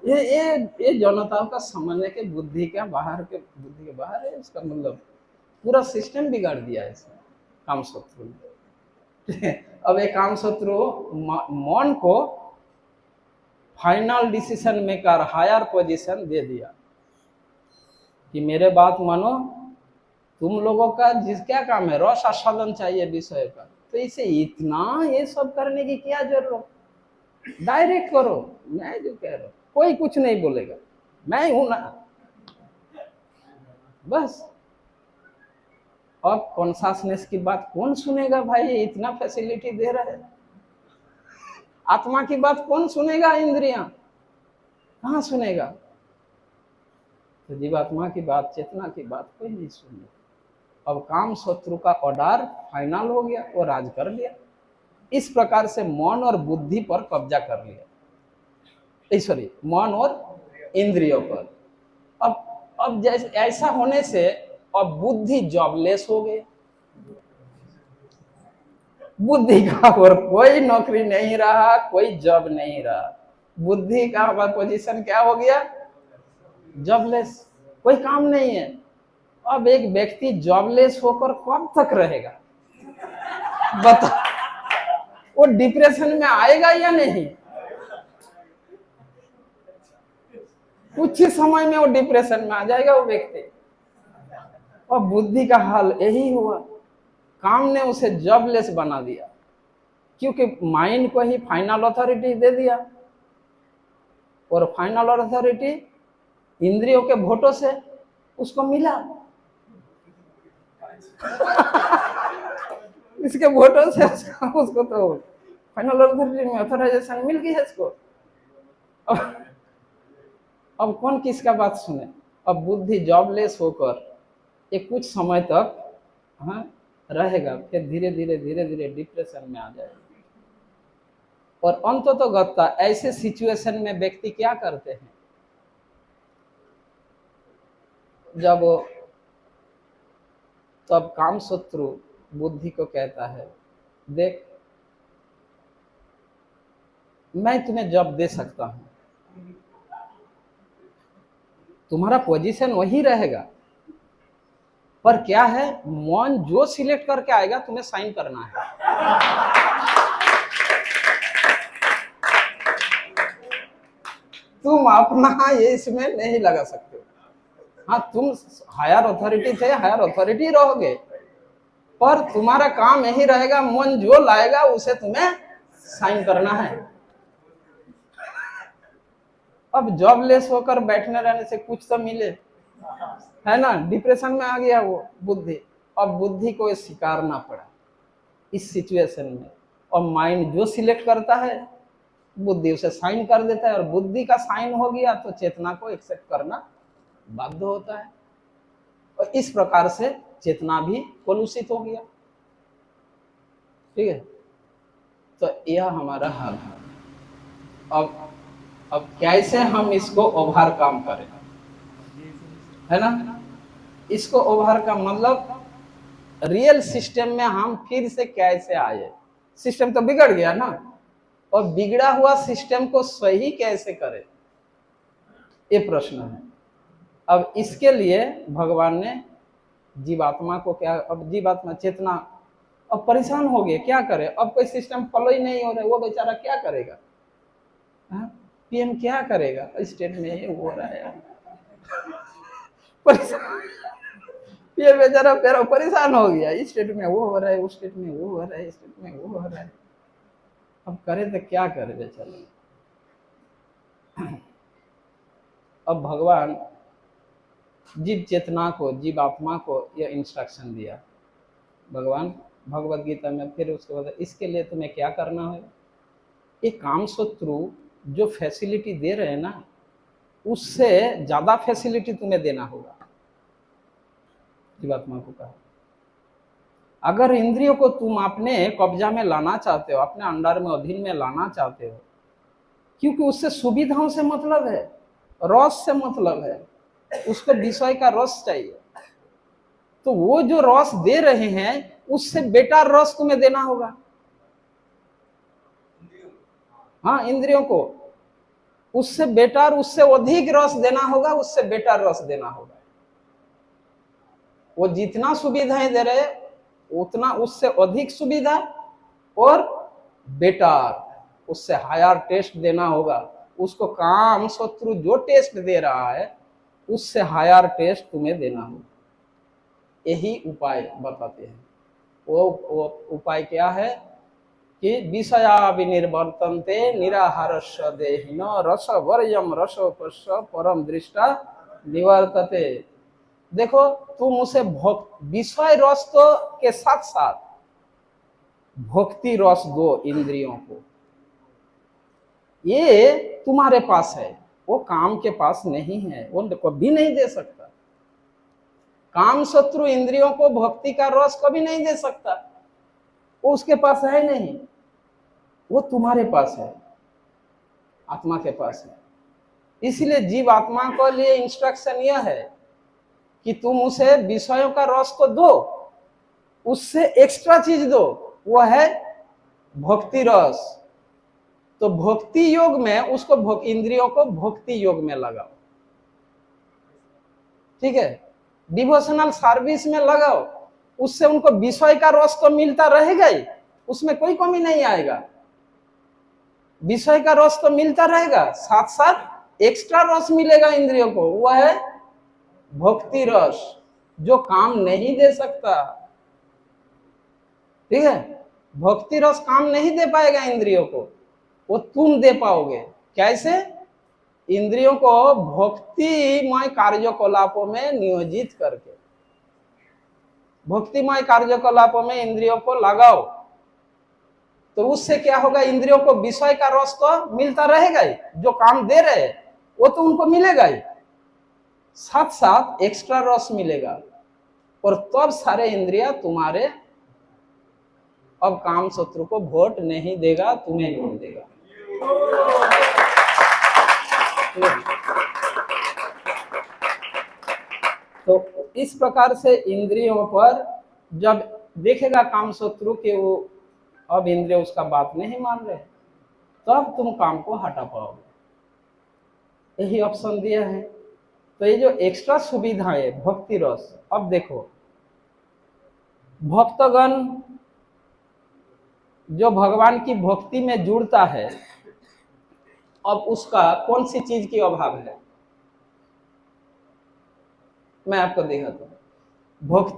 ये जनताओं का समझने के बुद्धि के बाहर है। इसका मतलब पूरा सिस्टम बिगाड़ दिया है इसने, काम शत्रु ने। अब एक काम शत्रु मन को final decision maker, higher position दे दिया कि मेरे बात मानो, तुम लोगों का जिस क्या काम है, रस आस्वादन चाहिए विषय का, तो इसे इतना ये सब करने की क्या जरूरत, डायरेक्ट करो, मैं जो कह रहा हूं कोई कुछ नहीं बोलेगा, मैं हूं ना, बस। अब कॉन्शसनेस की बात कौन सुनेगा भाई, ये इतना फैसिलिटी दे रहा है। आत्मा की बात कौन सुनेगा, इंद्रियां कहां सुनेगा। तो जीवात्मा की बात, चेतना की बात कोई नहीं सुन। अब काम शत्रु का ऑर्डर फाइनल हो गया, वो राज कर लिया, इस प्रकार से मन और बुद्धि पर कब्जा कर लिया, सॉरी मन और इंद्रियों पर। अब जैसे ऐसा होने से अब बुद्धि जॉबलेस हो गई, बुद्धि का और कोई नौकरी नहीं रहा, कोई जॉब नहीं रहा, बुद्धि का पोजीशन क्या हो गया, जॉबलेस, कोई काम नहीं है। अब एक व्यक्ति जॉबलेस होकर कब तक रहेगा, बता, वो डिप्रेशन में आएगा या नहीं, कुछ ही समय में वो डिप्रेशन में आ जाएगा वो व्यक्ति। और बुद्धि का हाल यही हुआ, काम ने उसे जॉबलेस बना दिया, क्योंकि माइंड को ही फाइनल अथॉरिटी दे दिया, और फाइनल अथॉरिटी इंद्रियों के वोटों से उसको मिला। इसके वोटों से उसको तो फाइनल अथॉरिटी में ऑथराइजेशन मिल गई है इसको। अब कौन किसका बात सुने। अब बुद्धि जॉबलेस होकर ये कुछ समय तक हाँ रहेगा, फिर धीरे धीरे डिप्रेशन में आ जाएगा। और अंततोगत्ता ऐसे सिचुएशन में व्यक्ति क्या करते हैं, जब तब काम शत्रु बुद्धि को कहता है, देख मैं तुम्हें जॉब दे सकता हूं, तुम्हारा पोजीशन वही रहेगा, पर क्या है, मन जो सिलेक्ट करके आएगा तुम्हें साइन करना है। तुम अपना ये इसमें नहीं लगा सकते। हाँ, तुम हायर अथॉरिटी थे, हायर अथॉरिटी रहोगे, पर तुम्हारा काम यही रहेगा, मन जो लाएगा उसे तुम्हें साइन करना है। अब जॉबलेस होकर बैठने रहने से कुछ तो मिले, है ना, डिप्रेशन में आ गया वो बुद्धि। अब बुद्धि को स्वीकारना पड़ा इस सिचुएशन में, और माइंड जो सिलेक्ट करता है बुद्धि उसे साइन कर देता है, और बुद्धि का साइन हो गया तो चेतना को एक्सेप्ट करना बाध्य होता है, और इस प्रकार से चेतना भी कलुषित हो गया। ठीक है, तो यह हमारा हाल है। अब कैसे हम इसको ओवरकम करें, है ना। इसको ओवरकम मतलब रियल सिस्टम में हम फिर से कैसे आए। सिस्टम तो बिगड़ गया ना, और बिगड़ा हुआ सिस्टम को सही कैसे करें, ये प्रश्न है। अब इसके लिए भगवान ने जीवात्मा को क्या, अब जीवात्मा चेतना अब परेशान हो गए, क्या करे, अब कोई सिस्टम फॉलो ही नहीं हो रहा है, वो बेचारा क्या करेगा, पीएम क्या करेगा, स्टेट में ये हो रहा है, ये बेचारा परेशान हो गया, इस स्टेट में वो हो रहा है, उस स्टेट में वो हो रहा है, इस स्टेट में वो हो रहा है, अब करे तो क्या करे बेचारा। अब भगवान जीव चेतना को, जीव आत्मा को यह इंस्ट्रक्शन दिया भगवान भगवत गीता में। फिर उसके बाद इसके लिए तुम्हें क्या करना है, ये काम शत्रु जो फैसिलिटी दे रहे हैं ना, उससे ज्यादा फैसिलिटी तुम्हें देना होगा। जीवात्मा को कहा, अगर इंद्रियों को तुम अपने कब्जा में लाना चाहते हो, अपने अंडर में, अधीन में लाना चाहते हो, क्योंकि उससे सुविधाओं से मतलब है, रस से मतलब है, उसको विषय का रस चाहिए, तो वो जो रस दे रहे हैं उससे बेटर रस तुम्हें देना होगा। हाँ, इंद्रियों को उससे बेटर, उससे अधिक रस देना होगा, उससे बेटर रस देना होगा। वो जितना सुविधाएं दे रहे उतना उससे अधिक सुविधा और बेटर, उससे हायर टेस्ट देना होगा। उसको काम शत्रु जो टेस्ट दे रहा है उससे हायर टेस्ट तुम्हें देना होगा। यही उपाय बताते हैं। वो उपाय क्या है कि विषया विनिर्वर्तन्ते निराहारस्य देहिनो रसवर्यम रसोपस्य परम दृष्टा निवर्तते। देखो, तुम उसे विषय रस तो के साथ साथ भक्ति रस दो इंद्रियों को, ये तुम्हारे पास है, वो काम के पास नहीं है, वो कभी नहीं दे सकता। काम शत्रु इंद्रियों को भक्ति का रस कभी नहीं दे सकता, वो उसके पास है नहीं, वो तुम्हारे पास है, आत्मा के पास है। इसलिए जीव आत्मा को लिए इंस्ट्रक्शन यह है कि तुम उसे विषयों का रस तो दो, उससे एक्स्ट्रा चीज दो, वो है भक्ति रस। तो भक्ति योग में उसको इंद्रियों को भक्ति योग में लगाओ, ठीक है, डिवोशनल सर्विस में लगाओ, उससे उनको विषय का रस तो मिलता रहेगा ही, उसमें कोई कमी नहीं आएगा, विषय का रस तो मिलता रहेगा, साथ साथ एक्स्ट्रा रस मिलेगा इंद्रियों को, वह है भक्ति रस, जो काम नहीं दे सकता। ठीक है, भक्ति रस काम नहीं दे पाएगा इंद्रियों को, वो तुम दे पाओगे। कैसे? इंद्रियों को भक्तिमय कार्यकलापों में नियोजित करके, भक्तिमय कार्यकलापों में इंद्रियों को लगाओ, तो उससे क्या होगा, इंद्रियों को विषय का रस तो मिलता रहेगा ही, जो काम दे रहे वो तो उनको मिलेगा ही, साथ साथ एक्स्ट्रा रस मिलेगा, और तब सारे इंद्रिया तुम्हारे, अब काम शत्रु को वोट नहीं देगा, तुम्हें वोट देगा। तो इस प्रकार से इंद्रियों पर जब देखेगा काम शत्रु के वो अब इंद्रिय उसका बात नहीं मान रहे, तब तुम काम को हटा पाओगे। यही ऑप्शन दिया है। तो ये जो एक्स्ट्रा सुविधाएं भक्ति रस, अब देखो भक्तगण जो भगवान की भक्ति में जुड़ता है, अब उसका कौन सी चीज की अभाव है, मैं आपको दिखाता हूं। भक्ति